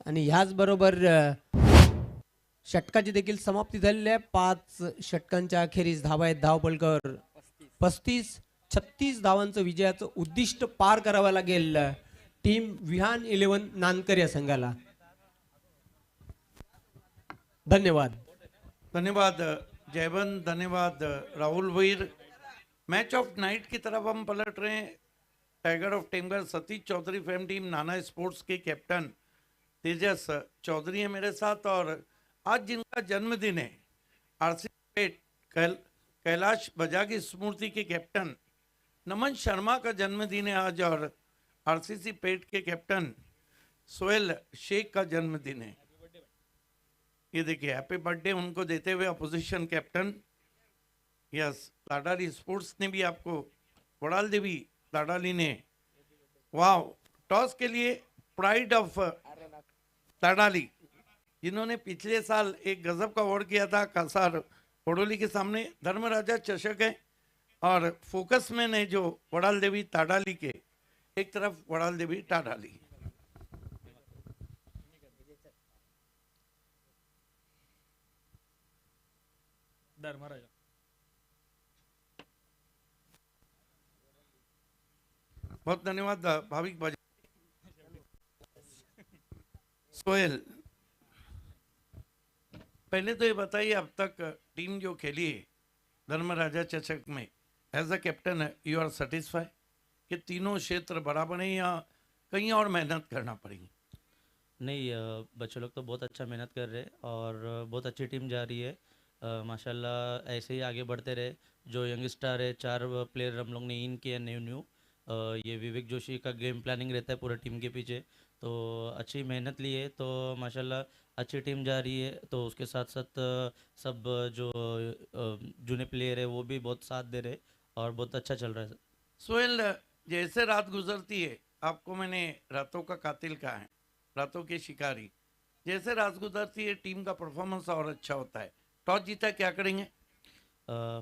आणि ह्याच बरोबर षटकाची देखील समाप्ती झालेली आहे. 5 षटकांच्या अखेरीस धावा आहेत धावपलकावर 35. 36 धावांचं विजयाचं उद्दिष्ट पार करावं लागेल टीम विहान 11 नानकर या संघाला. धन्यवाद. धन्यवाद जयवंत, धन्यवाद Rahul Veer. Match of night की तरफ हम पलट रहे हैं. Tiger of Temgar Satish Chaudhary fame team Nana sports के कैप्टन तेजस चौधरी है मेरे साथ. और आज जिनका जन्मदिन है आरसी पेट कैलाश बजा की स्मृति के कैप्टन नमन शर्मा का जन्मदिन है आज. और आरसीसी पेट के कैप्टन सोहेल शेख का जन्मदिन है. ये देखिए हैप्पी बर्थडे उनको देते हुए अपोजिशन कैप्टन. यस, लाडाली स्पोर्ट्स ने भी आपको, वड़ाल देवी लाडाली ने, वाह, टॉस के लिए प्राइड ऑफ लाडाली जिन्होंने पिछले साल एक गजब का अवार्ड किया था कासार कोडोली के सामने. धर्मराजा चषक है और फोकस मैन है जो वड़ाल देवी ताडाली के, एक तरफ वड़ाल देवी ताडाली. धर्मराजा बहुत धन्यवाद भाविक बजा. सोहेल, पहले तो ये बताइए अब तक टीम जो खेली है धर्मराजा चषक में as a captain you are satisfy कि तीनों क्षेत्र बराबर हैं या कहीं और मेहनत करना पड़ेगी? नहीं, बच्चे लोग तो बहुत अच्छा मेहनत कर रहे हैं और बहुत अच्छी टीम जा रही है. माशाल्लाह ऐसे ही आगे बढ़ते रहे. जो यंग स्टार है, 4 प्लेयर हम लोग ने इन किया न्यू. ये विवेक जोशी का गेम प्लानिंग रहता है पूरा टीम के पीछे, तो अच्छी मेहनत ली है. तो माशाल्लाह अच्छी टीम जा रही है. तो उसके साथ साथ सब जो जूने प्लेयर है वो भी बहुत साथ दे रहे और बहुत अच्छा चल रहा है. सोहेल, जैसे रात गुजरती है, आपको मैंने रातों का कातिल कहा है, रातों के शिकारी. जैसे रात गुजरती है टीम का परफॉर्मेंस और अच्छा होता है. टॉस जीता क्या करेंगे?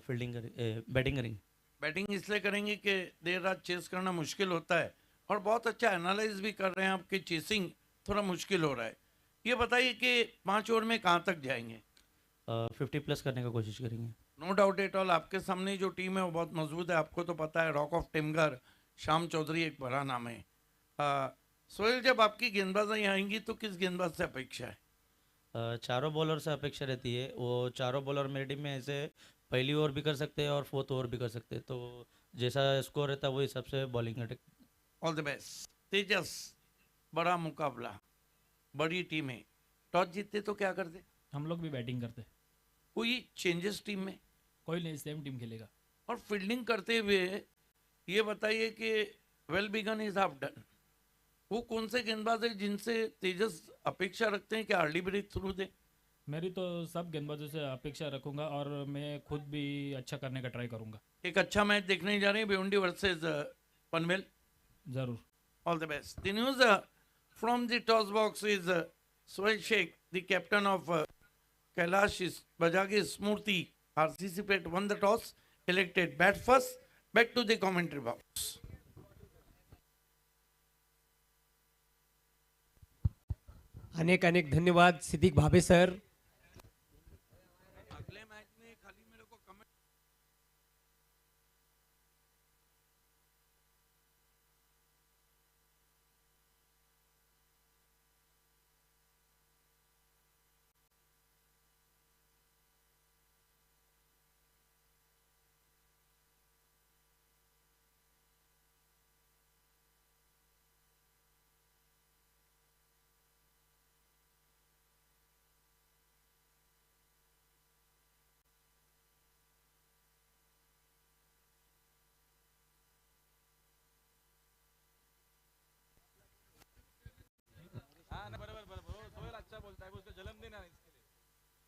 फील्डिंग करें, बैटिंग करेंगे. बैटिंग इसलिए करेंगे कि देर रात चेस करना मुश्किल होता है और बहुत अच्छा एनालाइज भी कर रहे हैं. आपकी चेसिंग थोड़ा मुश्किल हो रहा है. ये बताइए कि 5 ओवर में कहाँ तक जाएंगे? 50+ करने का कोशिश करेंगे. No doubt at all. आपके सामने जो टीम है वो बहुत मजबूत है. आपको तो पता है रॉक ऑफ टेमगर श्याम चौधरी एक बड़ा नाम है. सोहेल, जब आपकी गेंदबाजी आएंगी तो किस गेंदबाज से अपेक्षा है? चारों बॉलर से अपेक्षा रहती है. वो चारों बॉलर मेरी टीम में ऐसे पहली ओवर भी कर सकते हैं और 4th ओवर भी कर सकते हैं. तो जैसा स्कोर रहता है वो हिसाब से bowling attack. All the best. Tejas, बड़ा मुकाबला, बड़ी टीम है, टॉस जीतते तो क्या करते? हम लोग भी बैटिंग करते, कोई चेंजेस टीम में? कोई नहीं, सेम टीम खेलेगा। और फील्डिंग करते हुए ये बताइए कि well begun is half done, वो कौन से गेंदबाज है जिनसे तेजस अपेक्षा रखते हैं कि अर्ली ब्रेक थ्रू दे? मेरी तो सब गेंदबाजों से अपेक्षा रखूंगा और मैं खुद भी अच्छा करने का ट्राई करूंगा। एक अच्छा मैच देखने जा रहे हैं भिवंडी वर्सेस पनवेल। ज़रूर। All the best. The news from the toss box is Suhail Sheikh, the captain of Kailash Bajagi Smurti. RCC Pet won the toss, elected bat first. Back to the commentary box. अनेक अनेक धन्यवाद Siddiq Bhabhe sir.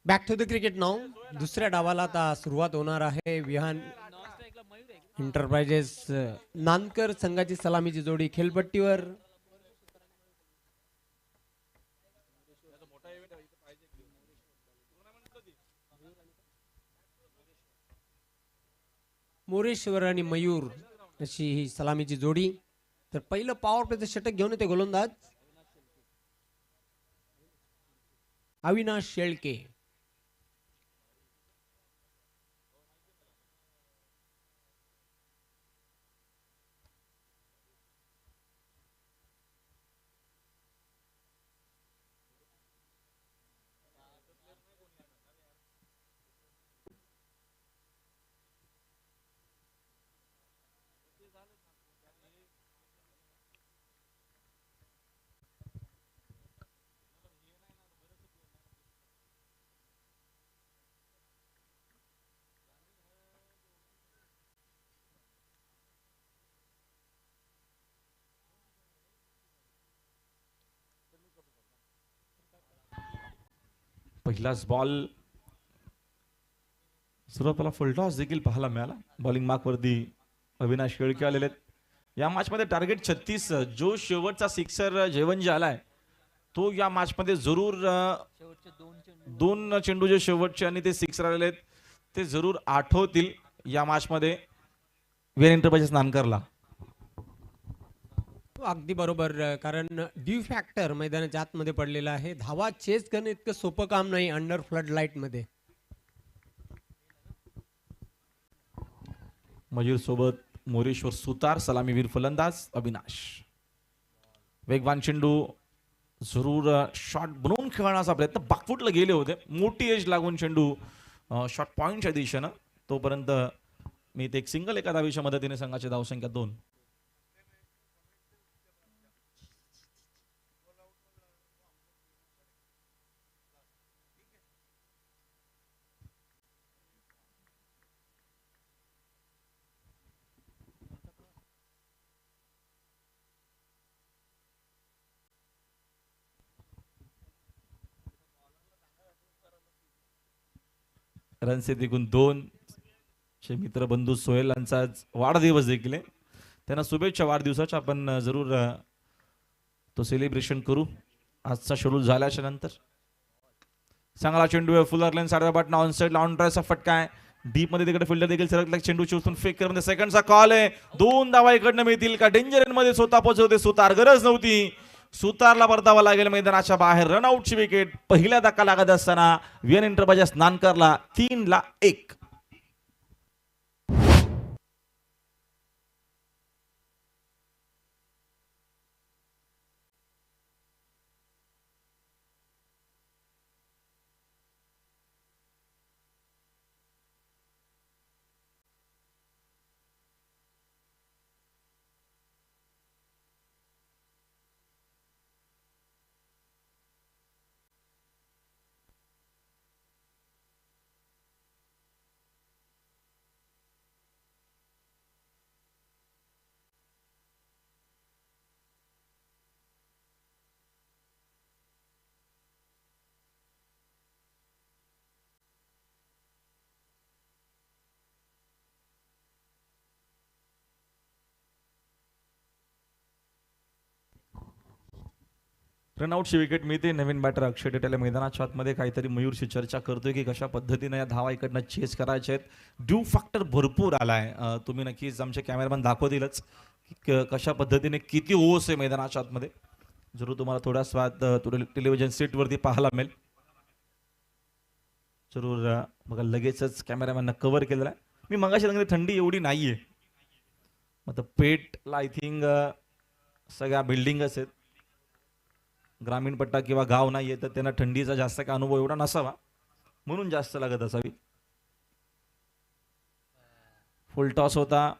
Back to the cricket नाव. दुसऱ्या डावाला आता सुरुवात होणार आहे. विहान एंटरप्राइजेस नानकर संघाची सलामीची जोडी खेळपट्टीवर. मोरेश्वर आणि मयूर अशी ही सलामीची जोडी. तर पहिलं पॉवर प्लेचं षटक घेऊन येते गोलंदाज अविनाश शेळके. पहिलाच बॉल. सुरुवातीला फुलटॉस देखील पाहायला मिळाला. बॉलिंग मार्कवरती अविनाश शेळके आलेले आहेत. या मॅचमध्ये टार्गेट 36. जो शेवटचा सिक्सर जेवण जे आलाय तो या मॅचमध्ये जरूर दोन चेंडू जे शेवटचे आणि ते सिक्सर आलेले आहेत ते जरूर आठवतील या मॅचमध्ये वीर एंटरप्राइजेस नानकरला. अगदी बरोबर. कारण ड्यू फॅक्टर मैदानाच्या आतमध्ये पडलेला आहे. धावा चेस करणं इतकं सोपं काम नाही अंडर फ्लड लाईट मध्ये. मयूर सोबत मोरेश्वर सुतार सलामीवीर फलंदाज अविनाश. वेगवान चेंडू जरूर शॉट बनवून खेळण्याचा प्रयत्न बाकफुटला गेले होते. मोठी एज लागून चेंडू शॉट पॉइंटच्या दिशेनं. तोपर्यंत मी ते एक सिंगल एका धावेच्या मदतीने संघाची धावसंख्या 2. रनचे तिकून 2. मित्र बंधू सोहेल यांचा आज वाढदिवस देखील आहे. त्यांना शुभेच्छा वाढदिवसाच्या. आपण जरूर तो सेलिब्रेशन करू आजचा शेड्यूल झाल्याच्या नंतर. चांगला चेंडू फुलर लेन साडव्या बटना ऑन साइड लाऊन ड्रायचा फटका आहे. डीप मध्ये तिकडे फिल्डर देखील सरकला. चेंडू चोचून फेक करून सेकंडचा कॉल आहे. 2 धावा इकडनं मिळतील का? डेंजर एन मध्ये स्वतः पोहोचवते सुतार. गरज नव्हती. सुतारला परतावा लागेल मैदानाच्या बाहेर. रनआउटची विकेट. पहिल्या धक्का लागत असताना वीर एंटरप्राइजेस नानकरला 3-1. रनआउटची विकेट मिळते. नवीन बॅटर अक्षय टेटेला मैदानाच्या आतमध्ये काहीतरी मयूरशी चर्चा करतोय की कशा पद्धतीने या धावा इकडनं चेस करायच्या आहेत. ड्यू फॅक्टर भरपूर आलाय. तुम्ही नक्कीच आमचे कॅमेरामॅन दाखवतीलच की कशा पद्धतीने किती ओस आहे मैदानाच्या आतमध्ये. जरूर तुम्हाला थोडा स्वाद टेलिव्हिजन सेटवरती पाहायला मिळेल. जरूर बघा लगेचच कॅमेरामॅननं कव्हर केलेला आहे. मी मगाशी सांगितलं थंडी एवढी नाहीये. मग पेटला आय थिंक सगळ्या बिल्डिंगच आहेत. ग्रामीण पट्टा किंवा गाव नाहीये तर त्यांना थंडीचा जास्त काय अनुभव एवढा नसावा म्हणून जास्त लागत असावी. फुल टॉस होता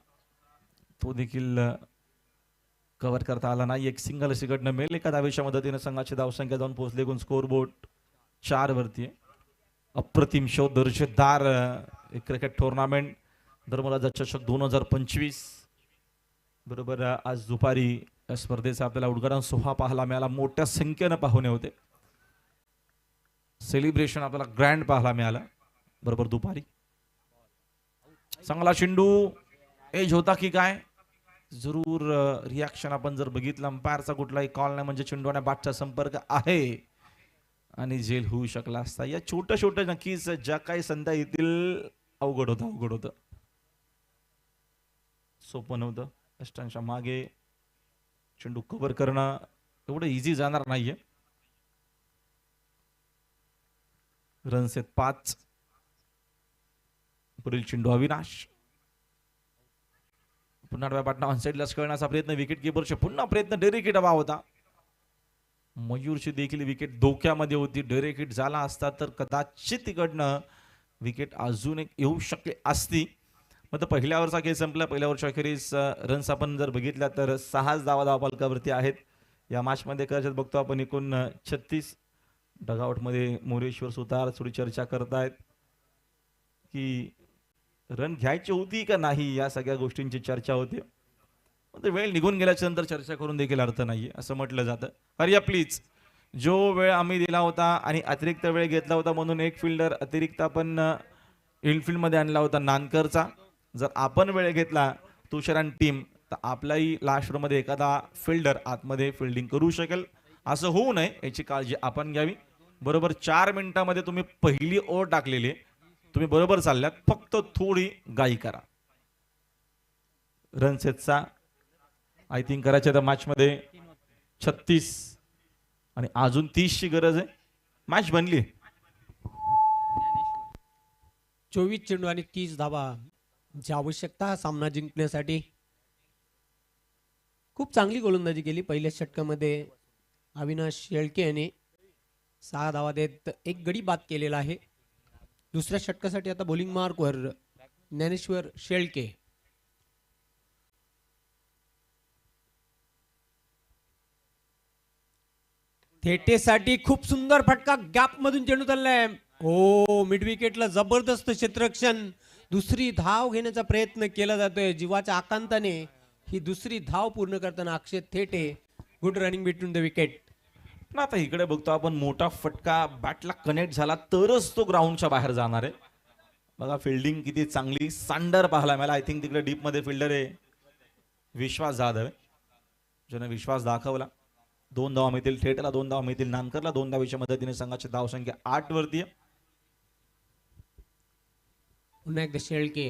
तो देखील कव्हर करता आला नाही. एक सिंगल सिकटनं मिळेल. एका धावेच्या मदतीने संघाची धावसंख्या जाऊन पोहोचली. एकूण स्कोर बोर्ड 4 वरती आहे. अप्रतिम शो दर्जेदार एक क्रिकेट टुर्नामेंट धर्मराजा चषक 2025 बरोबर. आज दुपारी या स्पर्धेचा आपल्याला उद्घाटन सोहळा पाहायला मिळाला. मोठ्या संख्येनं पाहुणे होते. सेलिब्रेशन आपल्याला ग्रँड पाहायला मिळाला बरोबर दुपारी. चांगला चेंडू एज होता की काय जरूर रिॲक्शन आपण जर बघितलं. अंपायरचा कुठलाही कॉल नाही म्हणजे चेंडू आणि बॅटचा संपर्क आहे आणि जेल होऊ शकला असता. या छोट्या छोट्या नक्कीच ज्या काही संध्या येतील अवघड होतं. सोपं नव्हतं. अष्टांच्या मागे चेंडू कव्हर करणं एवढं इझी जाणार नाहीये. रन्स आहेत 5. पुढील चेंडू अविनाश पुन्हा डाव्या पाटणा ऑनसाइडला करण्याचा प्रयत्न. विकेट किपरचे पुन्हा प्रयत्न. डायरेक्ट हिट हवा होता. मयूरची देखील विकेट धोक्यामध्ये होती. डायरेक्ट हिट झाला असता तर कदाचित तिकडनं विकेट अजून एक येऊ शकली असती. मग पहिल्या ओव्हरचा खेळ संपला. पहिल्या ओव्हरच्या अखेरीस रन्स आपण जर बघितल्या तर 6 धावफलकावरती आहेत या मॅचमध्ये. कदाचित बघतो आपण एकूण 36. डगआउटमध्ये मोरेश्वर सुतार थोडी चर्चा करतायत की रन घ्यायची होती का नाही या सगळ्या गोष्टींची चर्चा होते. वेळ निघून गेल्याच्या नंतर चर्चा करून देखील अर्थ नाहीये असं म्हटलं जातं. हरिया प्लीज. जो वेळ आम्ही दिला होता आणि अतिरिक्त वेळ घेतला होता म्हणून एक फिल्डर अतिरिक्त आपण इनफिल्डमध्ये आणला होता नानकरचा. जर आपण वेळ घेतला तुषार टीम तर आपलाही लास्ट मध्ये एखादा फिल्डर आतमध्ये फिल्डिंग करू शकेल. असं होऊ नये याची काळजी आपण घ्यावी. बरोबर 4 मिनिटांमध्ये तुम्ही पहिली ओव्हर टाकलेली. तुम्ही बरोबर चालल्यात. फक्त थोडी गाई करा. रनसेटचा आय थिंक करायच्या त्या मॅच मध्ये 36 आणि अजून 30 ची गरज आहे. मॅच बनली. 24 चेंडू आणि 30 धावा जी आवश्यकता हा सामना जिंकण्यासाठी. खूप चांगली गोलंदाजी केली पहिल्या षटकामध्ये. अविनाश शेळके याने 6 धावा देत एक गडी बाद केलेला आहे. दुसऱ्या षटकासाठी आता बॉलिंग मार्कवर ज्ञानेश्वर शेळके. थेटेसाठी खूप सुंदर फटका. गॅप मधून चेंडू चाललाय. हो मिड विकेटला जबरदस्त क्षेत्ररक्षण. दुसरी धाव घेण्याचा प्रयत्न केला जातोय जीवाच्या आकांताने. ही दुसरी धाव पूर्ण करताना Akshay Thete. Good running between the wicket. ना आता इकडे बघतो आपण मोठा फटका बॅटला कनेक्ट झाला तरच तो ग्राउंडच्या बाहेर जाणार आहे. बघा फिल्डिंग किती चांगली. सांडर पाहायला मला. आय थिंक तिकडे डीप मध्ये फिल्डर आहे विश्वास जाधव ज्याने विश्वास दाखवला. 2 धावा मिळतील थेटला. 2 धावा मिळतील नानकरला. 2 धावेच्या मदतीने संघाची धावसंख्या 8 वरती आहे. पुन्हा एकदा शेळके.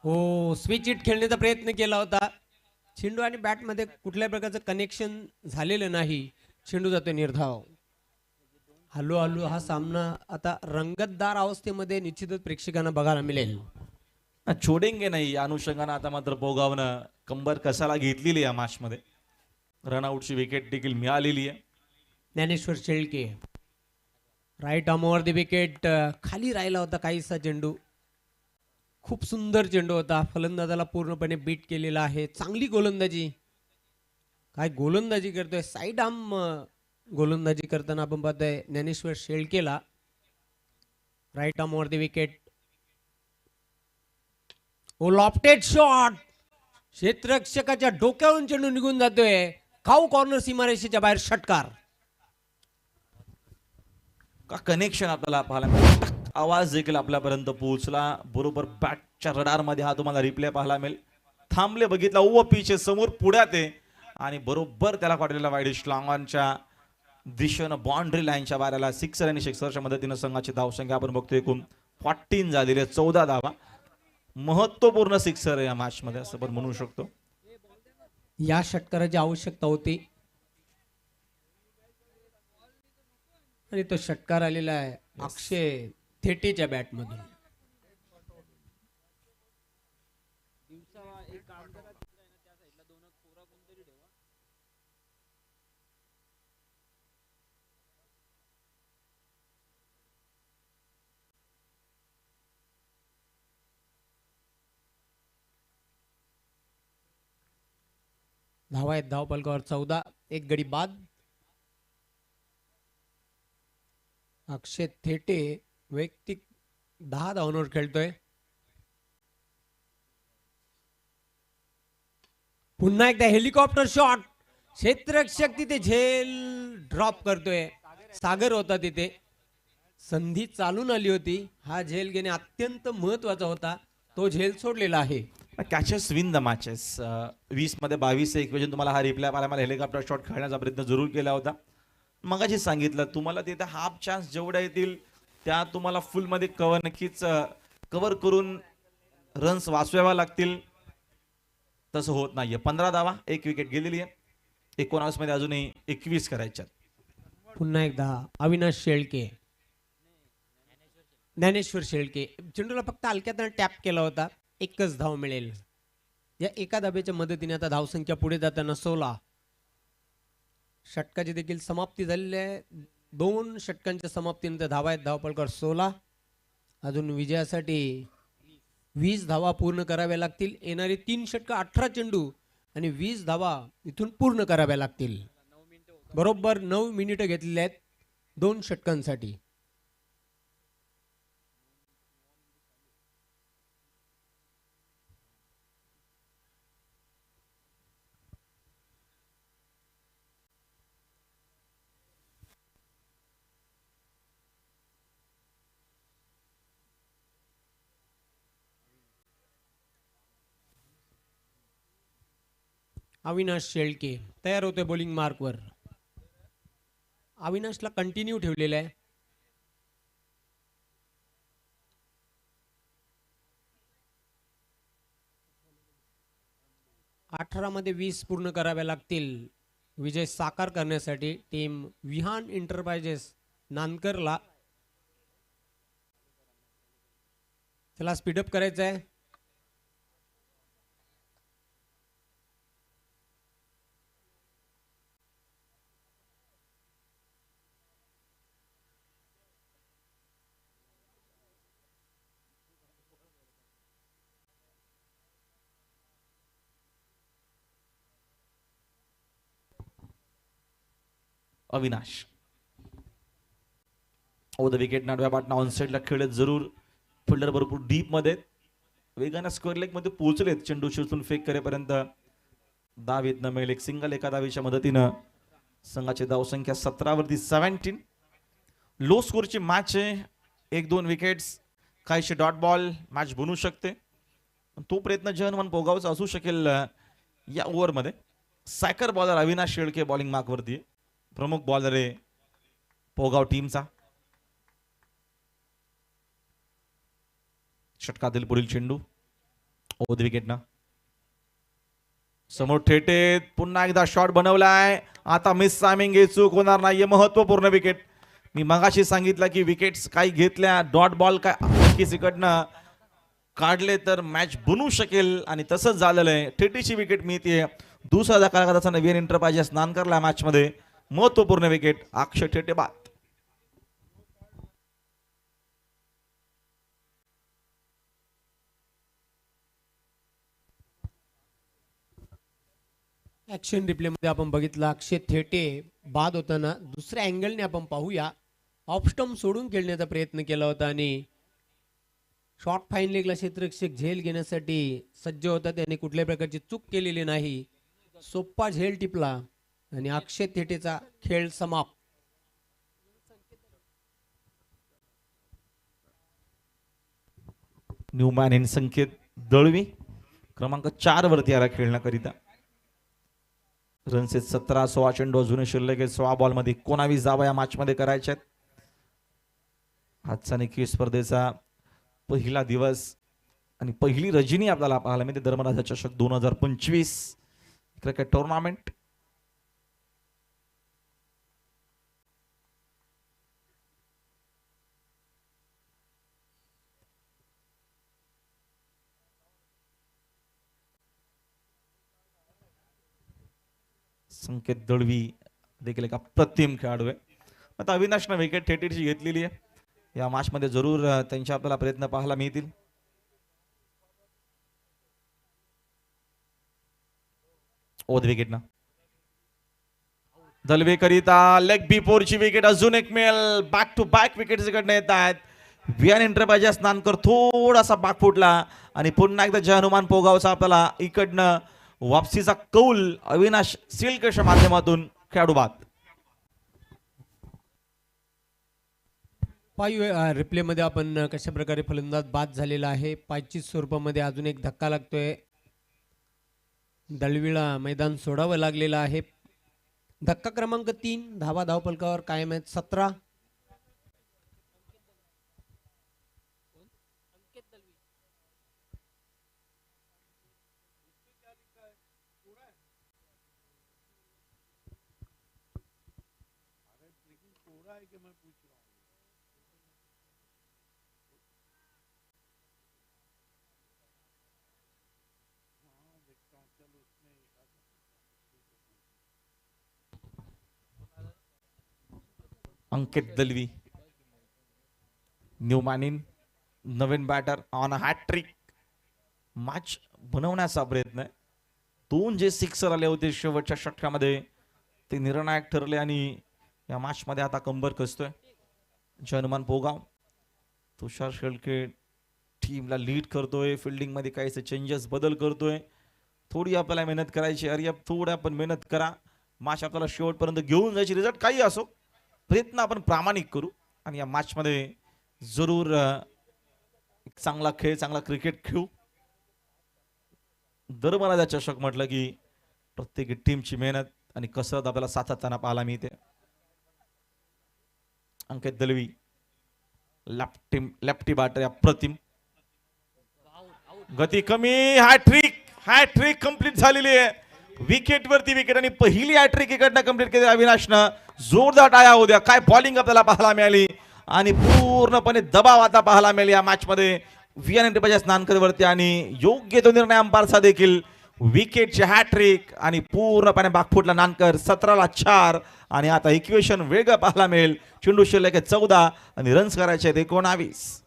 हो स्विच इट खेळण्याचा प्रयत्न केला होता. चेंडू आणि बॅट मध्ये कुठल्याही प्रकारचं कनेक्शन झालेलं नाही. चेंडू जातोय निर्धाव. हळूहळू हा सामना आता रंगतदार अवस्थेमध्ये निश्चितच प्रेक्षकांना बघायला मिळेल. छोडेंगे नाही या अनुषंगाने आता मात्र पोगावनं कंबर कसाला घेतलेली या मॅच मध्ये. रनआउटची विकेट देखील मिळालेली आहे. ज्ञानेश्वर शेळके राईट आर्मवर द विकेट. खाली राहिला होता काहीसा चेंडू. खूप सुंदर चेंडू होता. फलंदाजाला पूर्णपणे बीट केलेला आहे. चांगली गोलंदाजी. काय गोलंदाजी करतोय. साईड आर्म गोलंदाजी करताना आपण पाहतोय ज्ञानेश्वर शेळकेला. राईट आर्मवर the wicket. Oh lofted shot. क्षेत्ररक्षकाच्या डोक्यावरून चेंडू निघून जातोय. खाऊ कॉर्नर सीमारेषेच्या बाहेर षटकार. का कनेक्शन आपल्याला पाहायला मिळेल. आवाज देखील आपल्यापर्यंत पोहोचला. बरोबर बॅटच्या रडार मध्ये हा तुम्हाला रिप्ले पाहायला मिळेल. थांबले बघितला. पिचे समोर पुढ्यात आहे आणि बरोबर त्याला पाठवलेला वाईड स्लॉंगॉनच्या दिशेनं बाउंड्री लाईनच्या बाहेरला सिक्सर आणि सिक्सरच्या मदतीनं संघाची धावसंख्या आपण बघतोय एकूण 14 झालेली आहे, 14 धावा. महत्वपूर्ण सिक्सर या मॅच मध्ये असं पण म्हणू शकतो. या षटकाराची आवश्यकता होती आणि तो षटकार आलेला आहे अक्षय थेटेच्या बॅट मधून. धावा आहेत धावपलकावर 14, एक गडी बाद. अक्षय थेटे वैयक्तिक 10 धावांवर खेळतोय. पुन्हा एकदा हेलिकॉप्टर शॉट, क्षेत्ररक्षक तिथे झेल ड्रॉप करतोय. सागर होता तिथे, संधी चालून आली होती. हा झेल घेणे अत्यंत महत्वाचा होता, तो झेल सोडलेला आहे. Catches win the matches. 20 मध्ये 22 एकवेळी तुम्हाला हा रिप्लाय मला हेलिकॉप्टर शॉट खेळण्याचा प्रयत्न जरूर केला होता. मगाशी सांगितलं तुम्हाला तिथे हाफ चान्स जेवढ्या येतील त्या तुम्हाला फुल मध्ये नक्कीच कव्हर करून रन्स वाचवाव्या लागतील. तसं होत नाहीये. 15 धावा, 1 विकेट गेलेली आहे. 19 मध्ये अजूनही 21 करायच्यात. पुन्हा एकदा अविनाश शेळके, ज्ञानेश्वर शेळके चेंडूला फक्त हलक्यात टॅप केला होता. एकच धाव मिळेल. या एका धाब्याच्या मदतीने आता धावसंख्या पुढे जाताना 16. षटकाची देखील समाप्ती झालेली आहे. 2 षटकांच्या समाप्तीनंतर धावा आहेत धावपलकावर 16. अजून विजयासाठी 20 धावा पूर्ण कराव्या लागतील. येणारी 3 षटक 18 चेंडू आणि 20 धावा इथून पूर्ण कराव्या लागतील. बरोबर 9 मिनिटं घेतलेली आहेत 2 षटकांसाठी. अविनाश शेळके तयार होते बॉलिंग मार्कवर. अविनाशला कंटिन्यू ठेवलेलं आहे. मध्ये 20 पूर्ण कराव्या लागतील विजय साकार करण्यासाठी. टीम विहान एंटरप्राइजेस नानकरला त्याला स्पीडअप करायचं आहे. अविनाश ओ द विकेट नाडव्या पाटणा ऑन साइडला खेळत जरूर. फिल्डर भरपूर डीप मध्ये वेगाने स्क्वेअर लेग मध्ये पोहोचलेत. चेंडू शिरसून फेक करेपर्यंत धाव येत न मिळेल. एक सिंगल एका धावेच्या मदतीनं संघाची धावसंख्या 17 वरती 17. लो स्कोरची मॅच आहे. 1-2 विकेट्स, काहीशे डॉट बॉल मॅच बनू शकते. तो प्रयत्न जहनवन पोगावचा असू शकेल या ओव्हरमध्ये. Saykar bowler Avinash Shelke bowling mark वरती. प्रमुख बॉलर आहे पोगाव टीमचा. षटकातील पुढील चेंडू ओद विकेटनं समोर थेटे. पुन्हा एकदा शॉट बनवलाय. आता मिस टायमिंग चूक होणार नाहीये. महत्वपूर्ण विकेट. मी मगाशी सांगितलं की विकेट्स काही घेतल्या, डॉट बॉल काय इकडनं काढले तर मॅच बनू शकेल आणि तसंच झालेलं आहे. थेटेची विकेट मिळते. दुसरा धक्का लागत असताना वीर एंटरप्राइजेस नानकरला मॅच मध्ये. महत्वपूर्ण विकेट अक्षय थेटे बाद. ऍक्शन रिप्ले मध्ये आपण बघितलं अक्षय थेटे बाद होताना दुसऱ्या अँगलने आपण पाहूया. ऑफ स्टंप सोडून खेळण्याचा प्रयत्न केला होता आणि शॉर्ट फाईन लेगला क्षेत्ररक्षक झेल घेण्यासाठी सज्ज होता. त्याने कुठल्याही प्रकारची चूक केलेली नाही. सोप्पा झेल टिपला आणि अक्षय थेटेचा खेळ समाप्त. न्यूमॅन इन संकेत दळवी क्रमांक 4 वरती आला खेळण्याकरिता. रन्स आहेत 17. 16 चेंडू अजूनही शिल्लक आहे. 16 बॉलमध्ये 19 धावा या मॅच मध्ये करायच्या आहेत. आजचा निखिल स्पर्धेचा पहिला दिवस आणि पहिली रजनी आपल्याला पाहायला मिळते धर्मराजा चषक 2025 क्रिकेट टुर्नामेंट. संकेत दळवी देखील एक अप्रतिम खेळाडू आहे. आता अविनाशनं विकेट थेटीची घेतलेली आहे. या मॅच मध्ये जरूर त्यांचे आपल्याला प्रयत्न पाहायला मिळतील. ओध विकेट ना दलवेकरिता लेग बिफोरची विकेट अजून एक मिळेल. बॅक टू बॅक विकेट इकडनं येत आहेत. वियान एंटरप्राइजेस स्नानकर थोडासा बाग फुटला आणि पुन्हा एकदा जय हनुमान पोगावचा आपल्याला इकडनं वापसीचा कौल अविनाश सिल्कच्या माध्यमातून खेळाडू बाद. रिप्ले मध्ये आपण कशा प्रकारे फलंदाज बाद झालेला आहे. 5 स्वरूपामध्ये अजून एक धक्का लागतोय. दळवीला मैदान सोडावं लागलेलं आहे. धक्का क्रमांक 3. धावा धावफलकावर कायम आहेत 17. अंकित दलवी न्यू मॅनिन नवीन batter on a hat-trick. Match बनवण्याचा प्रयत्न आहे. 2 जे सिक्सर आले होते शेवटच्या षटकामध्ये ते निर्णायक ठरले आणि या मॅच मध्ये आता कंबर कसतोय जय हनुमान पोगाव. तुषार शेळके टीमला लीड करतोय. फिल्डिंग मध्ये काहीसे चेंजेस बदल करतोय. थोडी आपल्याला मेहनत करायची. अरे थोडी आपण मेहनत करा. मॅच आपल्याला शेवटपर्यंत घेऊन जायची. रिझल्ट काही असो प्रयत्न आपण प्रामाणिक करू आणि या मॅच मध्ये जरूर एक चांगला खेळ चांगला क्रिकेट खेळू. धर्मराजा चषक म्हटलं की प्रत्येक टीमची मेहनत आणि कसरत आपल्याला सातत्यानं पाहायला मिळते. अंकित दलवी लेफ्टी बॅटर अप्रतिम. गती कमी. हॅट्रिक कंप्लीट झालेली आहे. विकेट वरती विकेट आणि पहिली हॅट्रिक इकडनं कंप्लीट केली अविनाशनं. जोरदार टाळ्या होत्या. काय बॉलिंग आपल्याला पाहायला मिळाली आणि पूर्णपणे दबाव आता पाहायला मिळाली या मॅच मध्ये वियान एंटरप्राइजेस स्नानकर वरती आणि योग्य तो निर्णय अंपायरचा देखील. विकेटची हॅट्रिक आणि पूर्णपणे बागफुटला नानकर. 17ला 4 आणि आता इक्वेशन वेगळं पाहायला मिळेल. चेंडू शिल्लक 14 आणि रन्स करायचे आहेत 19.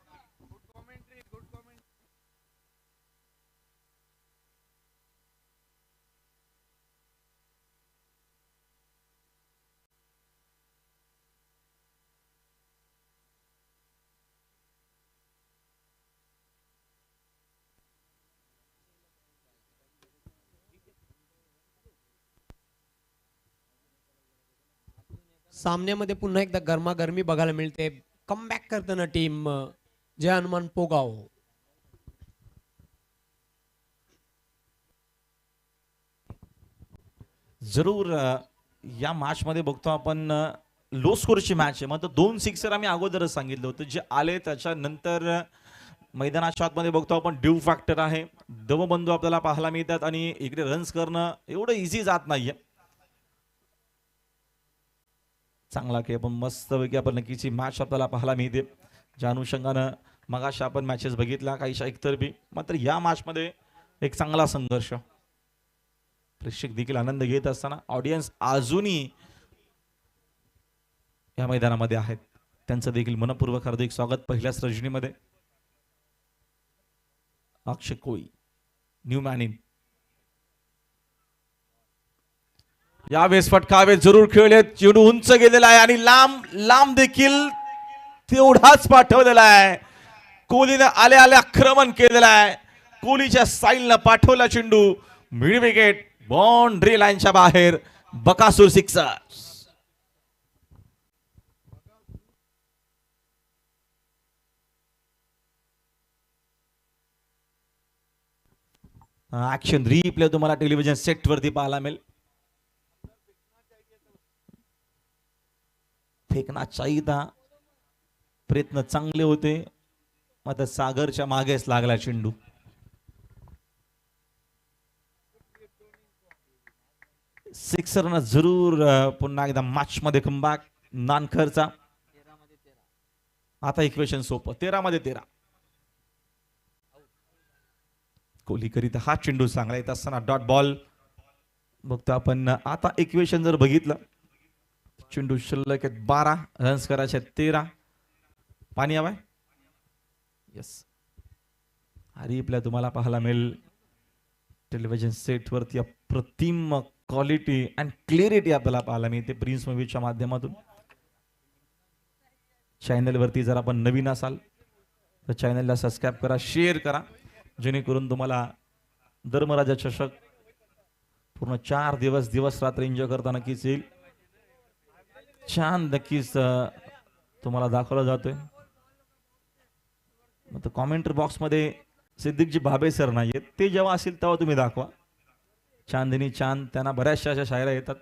सामन्यामध्ये पुन्हा एकदा गरमागरमी बघायला मिळते. कमबॅक करताना टीम जय हनुमान पोगाव. जरूर या मॅच मध्ये बघतो आपण लो स्कोरची मॅच आहे. मग 2 सिक्सर आम्ही अगोदरच सांगितलं होतं जे आले त्याच्यानंतर मैदानाच्या आतमध्ये बघतो आपण ड्यू फॅक्टर आहे. दवबंधू आपल्याला पाहायला मिळतात आणि इकडे रन्स करणं एवढं इझी जात नाहीये. चांगला खेळ पण मस्तपैकी आपण नक्कीची मॅच आपल्याला पाहायला मिळते. ज्या अनुषंगानं मगाशी आपण मॅचेस बघितल्या काहीशा एकतर्फी. मात्र या मॅच मध्ये एक चांगला संघर्ष. प्रेक्षक देखील आनंद घेत असताना ऑडियन्स अजूनही या मैदानामध्ये आहेत. त्यांचं देखील मनपूर्वक हार्दिक स्वागत. पहिल्याच रजनीमध्ये अक्षय कोळी न्यू मॅनिन. यावेळेस फटकावेळेस जरूर खेळले. चेंडू उंच गेलेला आहे आणि लांब देखील तेवढाच पाठवलेला आहे. कोहलीने आल्या आक्रमण केलेलं आहे. कोहलीच्या साईलनं पाठवला चेंडू. मिड विकेट बाउंड्री लाईनच्या बाहेर. बकासूर सिक्सर. ऍक्शन रिप्ले तुम्हाला टेलिव्हिजन सेट वरती पाहायला मिळेल. फेकना चाहिए था, प्रयत्न चांगले होते, मात्र सागरच्या मागेच लागला चेंडू. सिक्सरनं जरूर पुन्हा एकदा मॅच मध्ये कमबॅक नानकरचा. आता इक्वेशन सोपं, 13 मध्ये 13. कोहलीकरिता हा चेंडू चांगला येत असताना डॉट बॉल बघतो आपण. आता इक्वेशन जर बघितलं, चेंडू शिल्लक आहेत 12, रन्स करायचे आहेत 13. पाणी हवाय. यस, रिप्लाय तुम्हाला पाहायला मिळेल टेलिव्हिजन सेट वरती. अप्रतिम क्वालिटी अँड क्लिअरिटी आपल्याला पाहायला मिळते प्रिन्स मूवीच्या माध्यमातून. चॅनल वरती जर आपण नवीन असाल तर चॅनलला सबस्क्राईब करा, शेअर करा, जेणेकरून तुम्हाला धर्मराजा चषक पूर्ण 4 दिवस रात्र एन्जॉय करता नक्कीच येईल. छान नक्कीच तुम्हाला दाखवला जातोय. मग कॉमेंट्री बॉक्स मध्ये सिद्दीकजी भाबे सर नाहीयेत, ते जेव्हा असेल तेव्हा तुम्ही दाखवा. चांदनी चांद, त्यांना बऱ्याचशा अशा शायरा येतात.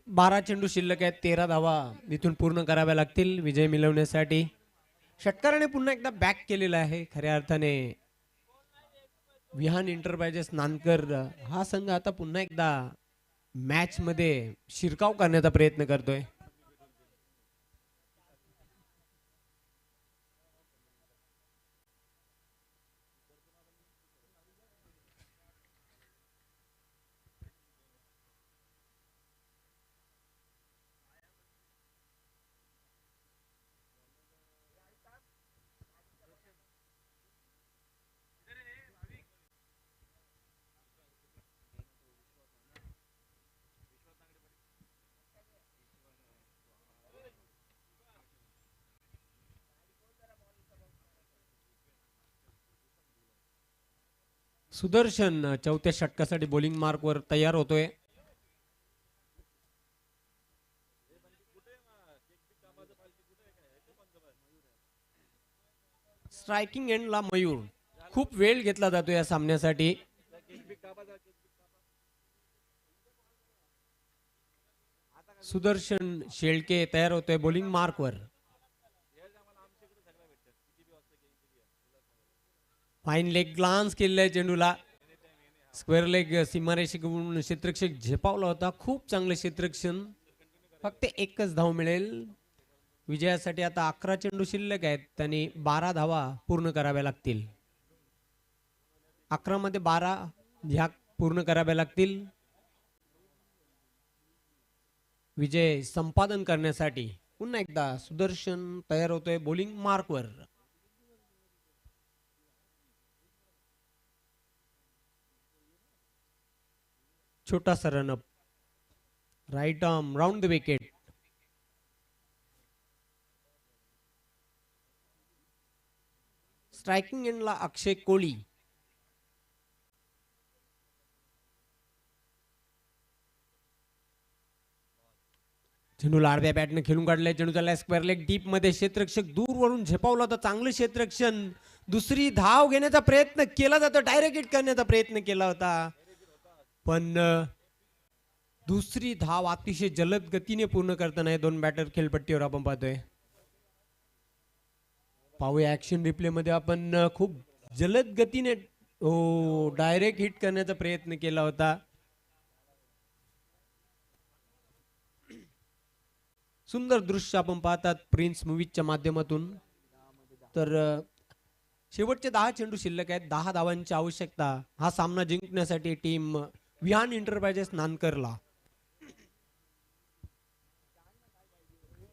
बारा चेंडू शिल्लक आहेत, 13 धावा इथून पूर्ण कराव्या लागतील विजय मिळवण्यासाठी. षटकाराने पुन्हा एकदा बॅक केलेला आहे. खऱ्या अर्थाने विहान एंटरप्राइजेस नानकर हा संघ आता पुन्हा एकदा मॅच मध्ये शिरकाव करण्याचा प्रयत्न करतोय. सुदर्शन चौथ्या षटकासाठी बॉलिंग मार्कवर तयार होतोय. स्ट्रायकिंग एंडला मयूर. खूप वेळ घेतला जातो या सामन्यासाठी. सुदर्शन शेळके तयार होतोय बॉलिंग मार्कवर. फाईन लेग ग्लान्स केलेला आहे चेंडूला. स्क्वेअर लेग सीमारेषेकडून क्षेत्ररक्षक झेपावला होता. खूप चांगलं क्षेत्ररक्षण. फक्त एकच धाव मिळेल विजयासाठी. आता 11 चेंडू शिल्लक आहेत, त्यांनी 12 धावा पूर्ण कराव्या लागतील. 11 मध्ये 12 ह्या पूर्ण कराव्या लागतील विजय संपादन करण्यासाठी. पुन्हा एकदा सुदर्शन तयार होतोय बॉलिंग मार्कवर. छोटासा run up, right arm round the wicket. Striking एंडला अक्षय कोळी. चेंडूला आडव्या बॅटने खेळून काढलाय. चेंडू चाललाय स्क्वेअर लेग डीप मध्ये. क्षेत्ररक्षक दूर वरून झेपावला होता. चांगलं क्षेत्ररक्षण. दुसरी धाव घेण्याचा प्रयत्न केला जातो. डायरेक्ट हिट करण्याचा प्रयत्न केला होता, पण दुसरी धाव अतिशय जलद गतीने पूर्ण करताना हे दोन बॅटर खेळपट्टीवर आपण पाहतोय. पाहूया ऍक्शन रिप्ले मध्ये आपण. खूप जलद गतीने डायरेक्ट हिट करण्याचा प्रयत्न केला होता. सुंदर दृश्य आपण पाहतात प्रिन्स मूवीजच्या माध्यमातून. तर शेवटचे 10 चेंडू शिल्लक आहेत. 10 धावांची आवश्यकता हा सामना जिंकण्यासाठी टीम विहान एंटरप्राइजेस नानकरला.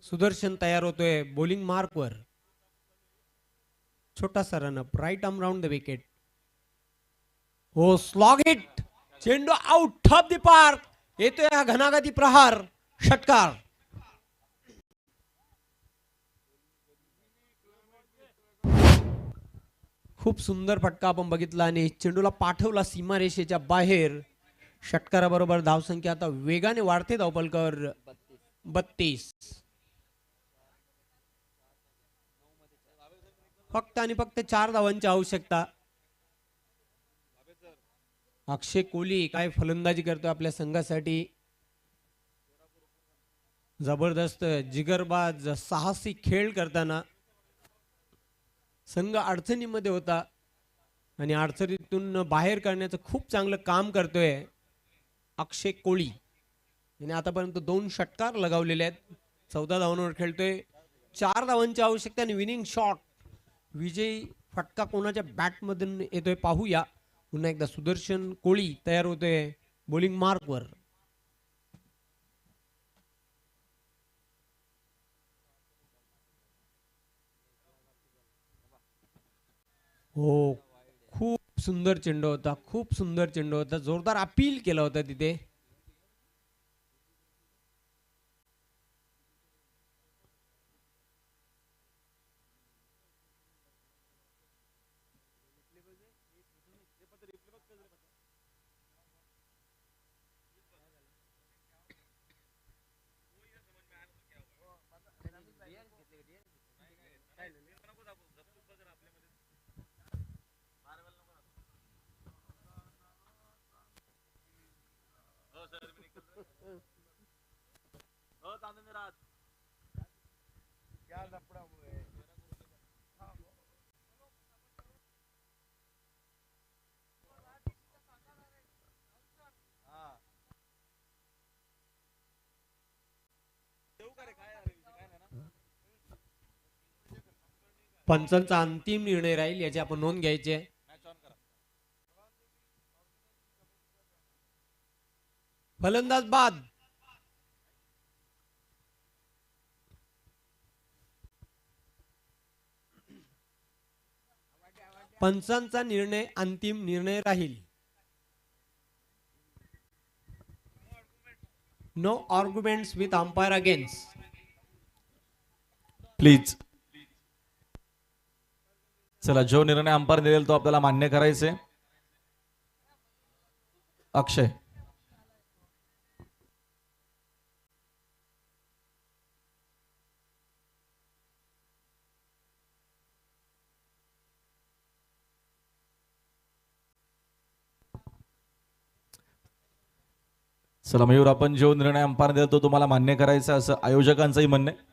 सुदर्शन तयार होतोय बॉलिंग मार्कवर. छोटासा run up, right arm round the wicket. हो, स्लॉग हिट. चेंडू आउट ऑफ द पार्क. येतोय हा घणाघाती प्रहार, षटकार. खूप सुंदर फटका आपण बघितला आणि चेंडूला पाठवला सीमारेषेच्या बाहेर. षटकाराबरोबर धावसंख्या आता वेगाने वाढते. धावफलकावर 32. फक्त आणि फक्त 4 धावांची आवश्यकता. अक्षय कोहली काय फलंदाजी करतो आपल्या संघासाठी. जबरदस्त जिगरबाज साहसी खेळ करताना संघ अडचणीमध्ये होता आणि अडचणीतून बाहेर काढण्याचं खूप चांगलं काम करतोय अक्षय कोहली. याने आतापर्यंत 2 षटकार लगावलेले आहेत. 14 धावांवर खेळतोय. 4 धावांची आवश्यकता आणि विनिंग शॉट. विजयी फटका कोणाच्या बॅटमधून येतोय पाहूया. पुन्हा एकदा सुदर्शन कोळी तयार होतोय बॉलिंग मार्कवर. हो, खूप सुंदर चेंडू होता. खूप सुंदर चेंडू होता. जोरदार अपील केला होता तिथे. पंचांचा अंतिम निर्णय राहील याची आपण नोंद घ्यायची आहे. फलंदाज बाद. पंचांचा निर्णय अंतिम निर्णय राहील. No arguments with umpire against. Please. चला, जो निर्णय अंपायर दिलेला तो आपल्याला मान्य करायचे. अक्षय. चला मयूर, आपण जो निर्णय अंपायर दिला तो तुम्हाला मान्य करायचा असं आयोजकांचंही म्हणणं आहे.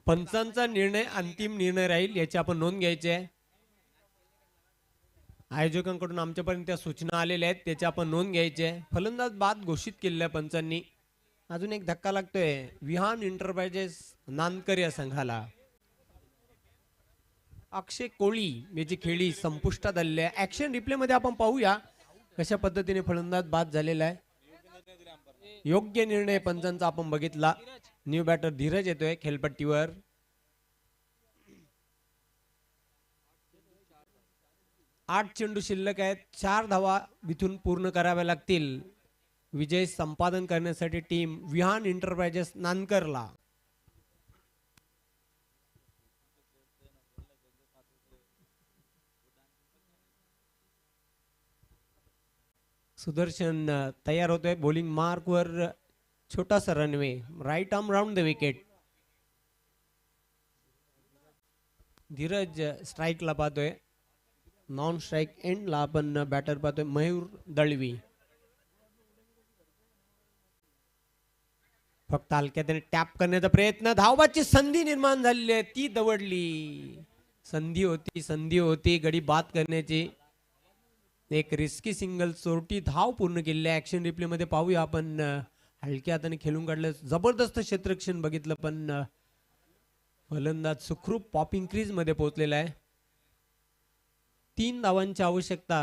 पंचांचा निर्णय अंतिम निर्णय राहील याची आपण नोंद घ्यायची आहे. आयोजकांकडून आमच्यापर्यंत त्या सूचना आलेल्या आहेत त्याची आपण नोंद घ्यायची आहे. फलंदाज बाद घोषित केलेल्या पंचांनी. अजून एक धक्का लागतोय विहान एंटरप्राइजेस नानकर या संघाला. अक्षय कोळी याची खेळी संपुष्टात आलेली आहे. ऍक्शन रिप्ले मध्ये आपण पाहूया कशा पद्धतीने फलंदाज बाद झालेला आहे. योग्य निर्णय पंचांचा आपण बघितला. न्यू बॅटर धीरज येतोय खेळपट्टीवर. आठ चेंडू शिल्लक आहेत. 4 धावा इथून पूर्ण कराव्या लागतील विजय संपादन करण्यासाठी टीम विहान एंटरप्राइजेस नानकरला. सुदर्शन तयार होतोय बॉलिंग मार्क वर. छोटासा runway right arm round the wicket. Dheeraj स्ट्राईकला पाहतोय. नॉन स्ट्राईक एंडला आपण बॅटर पाहतोय मयूर दळवी. फक्त हलक्याने टॅप करण्याचा प्रयत्न. धावबाची संधी निर्माण झालेली आहे ती दवडली. संधी होती गडी बाद करण्याची. एक रिस्की सिंगल चोरटी धाव पूर्ण केलेली आहे. ऍक्शन रिप्ले मध्ये पाहूया आपण. हलक्या हाताने खेळून काढलं. जबरदस्त क्षेत्ररक्षण बघितलं पण फलंदाज सुखरूप पॉपिंग क्रीज मध्ये पोहोचलेला आहे. 3 धावांची आवश्यकता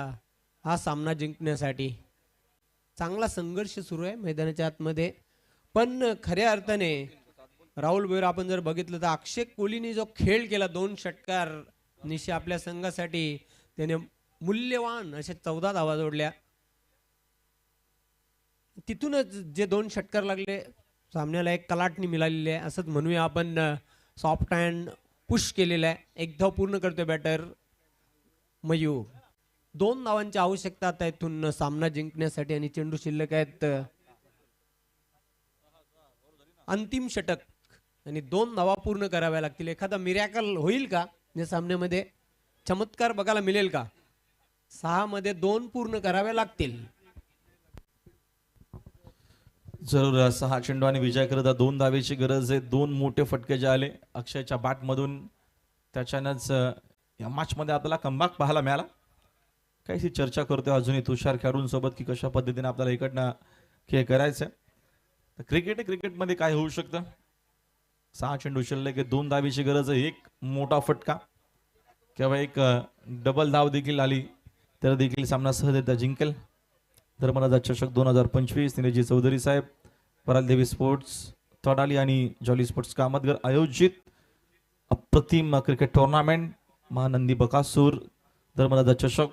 हा सामना जिंकण्यासाठी. चांगला संघर्ष सुरू आहे मैदानाच्या आतमध्ये, पण खऱ्या अर्थाने राहुल भोईर आपण जर बघितलं तर अक्षय कोहलीने जो खेळ केला 2 षटकार निशी आपल्या संघासाठी, त्याने मूल्यवान अशा 14 धावा जोडल्या. तिथूनच जे 2 षटकार लागले सामन्याला एक कलाटणी मिळालेली आहे असंच म्हणूया आपण. सॉफ्ट हँड पुश केलेला आहे. 1 धाव पूर्ण करतोय बॅटर मयूर. 2 धावांची आवश्यकता आता इथून सामना जिंकण्यासाठी आणि चेंडू शिल्लक आहेत. अंतिम षटक आणि 2 धावा पूर्ण कराव्या लागतील. एखादा मिरॅकल होईल का या सामन्यामध्ये? चमत्कार बघायला मिळेल का? 6 मध्ये 2 पूर्ण कराव्या लागतील. जरूर 6 चेंडू आणि विजय करता 2 धावेची गरज आहे. 2 मोठे फटके जे आले अक्षयच्या बॅटमधून, त्याच्यानंच या मॅचमध्ये आपल्याला कमबॅक पाहायला मिळाला. काहीशी चर्चा करतोय अजूनही तुषार खेळाडूंसोबत की कशा पद्धतीने आपल्याला इकडनं खेळ करायचं. तर क्रिकेटमध्ये काय होऊ शकतं? 6 चेंडू शिल्लक आहे, 2 धावेची गरज आहे. एक मोठा फटका किंवा एक डबल धाव देखील आली तर देखील सामना सहजरित्या जिंकेल. धर्मराजा चषक 2025 निलेजी चौधरी साहेब, परालदेवी स्पोर्ट्स तोडाली आणि जॉली स्पोर्ट्स कामतगर आयोजित अप्रतिम क्रिकेट टुर्नामेंट महानंदी बकासूर धर्मराजा चषक.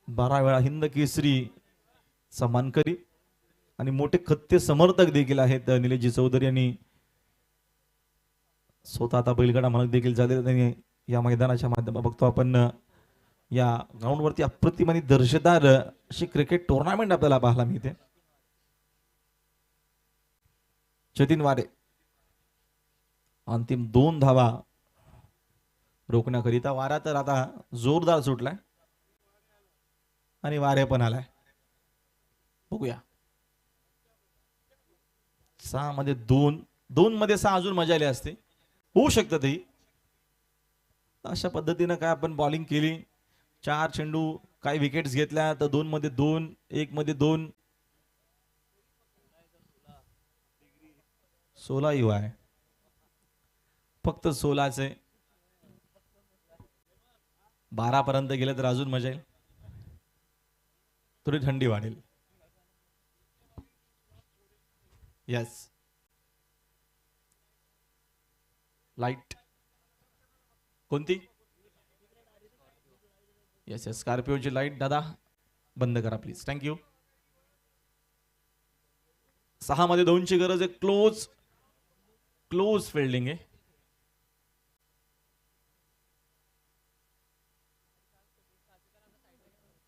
12 वेळा हिंद केसरी चा मानकरी आणि मोठे खत्ते समर्थक देखील आहेत निलेजी चौधरी यांनी. स्वतः आता बैलगाडा मालक देखील झाले. त्यांनी या मैदानाच्या माध्यमात बघतो आपण या ग्राउंडवरती अप्रतिम आणि दर्जेदार अशी क्रिकेट टुर्नामेंट आपल्याला पाहायला मिळते. जतीन वारे अंतिम 2 धावा रोखण्याकरिता. वारा तर आता जोरदार सुटलाय आणि वारे पण आलाय. बघूया 6 मध्ये 2 मध्ये 6 अजून मजा आली असते. होऊ शकतं तेही. अशा पद्धतीनं काय आपण बॉलिंग केली, 4 चेंडू काही विकेट्स घेतल्या तर 2 मध्ये 2, 1 मध्ये 2, 16 युवा आहे फक्त. 16चे 12 पर्यंत गेले तर अजून मजा येईल, थोडी थंडी वाढेल. यस, लाईट कोणती? येस येस, स्कॉर्पिओची लाईट दादा बंद करा प्लीज, थँक्यू. 6 मध्ये 2ची गरज आहे. क्लोज फिल्डिंग आहे.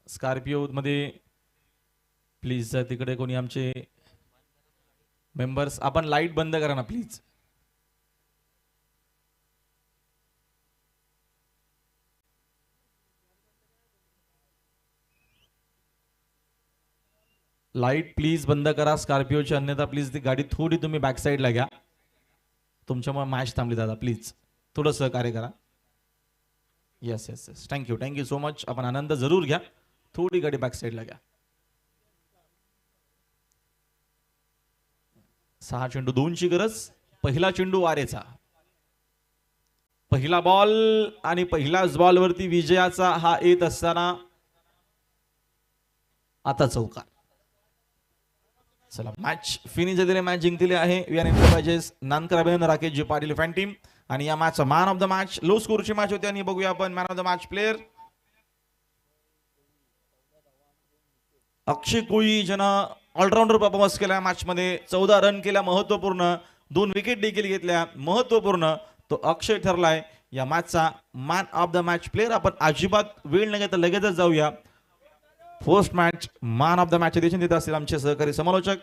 स्कॉर्पिओ मध्ये प्लीज तिकडे कोणी आमचे मेंबर्स, आपण लाईट बंद करा ना प्लीज. लाईट प्लीज बंद करा स्कॉर्पिओची, अन्यथा प्लीज ती गाडी थोडी तुम्ही बॅक साईडला घ्या. तुमच्यामुळे मॅच थांबली दादा, प्लीज थोडं सहकार्य करा. Yes yes yes, thank you so much. आपण आनंद जरूर घ्या, थोडी गाडी बॅक साईडला घ्या. 6 चेंडू 2ची गरज. पहिला चेंडू वारेचा, पहिला बॉल आणि पहिल्याच बॉलवरती विजयाचा हा येत असताना आता चौकार. चला, मॅच फिनिश झालेली, मॅच जिंकलेली आहे. वी आर एंटरप्राइजेस नानकर अभिनंदन राकेशजी पाटील फॅन टीम. आणि या मॅचचा man of the match, low स्कोरची मॅच होती आणि बघूया आपण man of the match player Akshay Koli, ज्यानं ऑलराऊंडर परफॉर्मन्स केला मॅच मध्ये. 14 रन केल्या महत्वपूर्ण, 2 विकेट देखील घेतल्या महत्वपूर्ण. तो अक्षय ठरलाय या मॅचचा man of the match player. आपण अजिबात वेळ न घेता लगेचच जाऊया. First match man of the match देशन देत असतील आमचे सहकारी समालोचक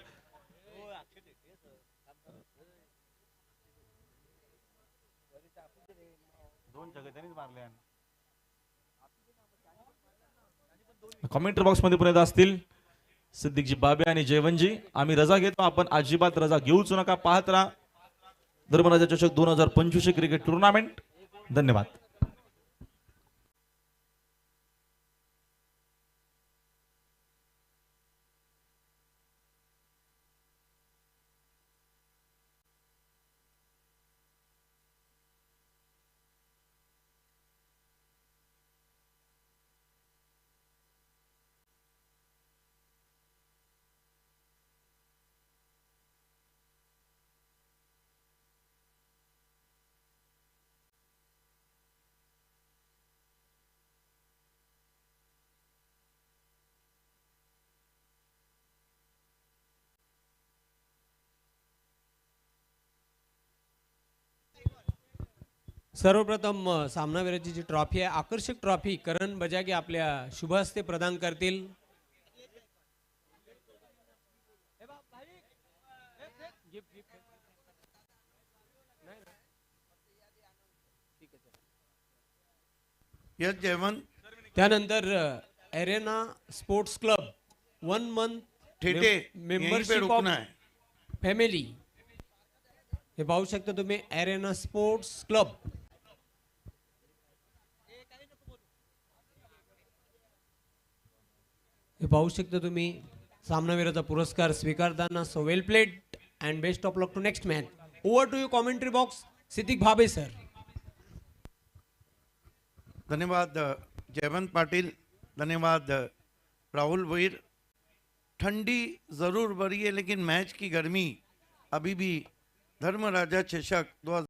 कमेंट बॉक्स मध्ये पुन्हा असतील सिद्दीकजी बाबे आणि जयवंतजी. आम्ही रजा घेतो, आपण अजिबात रजा घेऊच नका. पाहत राहा धर्मराजा चषक 2025 क्रिकेट टुर्नामेंट. धन्यवाद. सर्वप्रथम सामनावीराची जी ट्रॉफी आहे आकर्षक ट्रॉफी करण बजागे आपल्या शुभ हस्ते प्रदान करतील. यस जयवंत त्यानंतर एरेना स्पोर्ट्स क्लब 1 मंथ ठेठे यहीं पे मेंबरशिप रुकना ऑफ है. फॅमिली हे पाहू शकता तुम्ही एरेना स्पोर्ट्स क्लब. हे पाहू शकता तुम्ही सामनावीराचा पुरस्कार स्वीकारताना. So well played and best of luck to next match. Over to you commentary box Siddiq Bhabe sir. धन्यवाद जयवंत पाटिल, धन्यवाद राहुल वीर. ठंडी जरूर बढ़ी है लेकिन मैच की गर्मी अभी भी धर्मराजा चषक 2000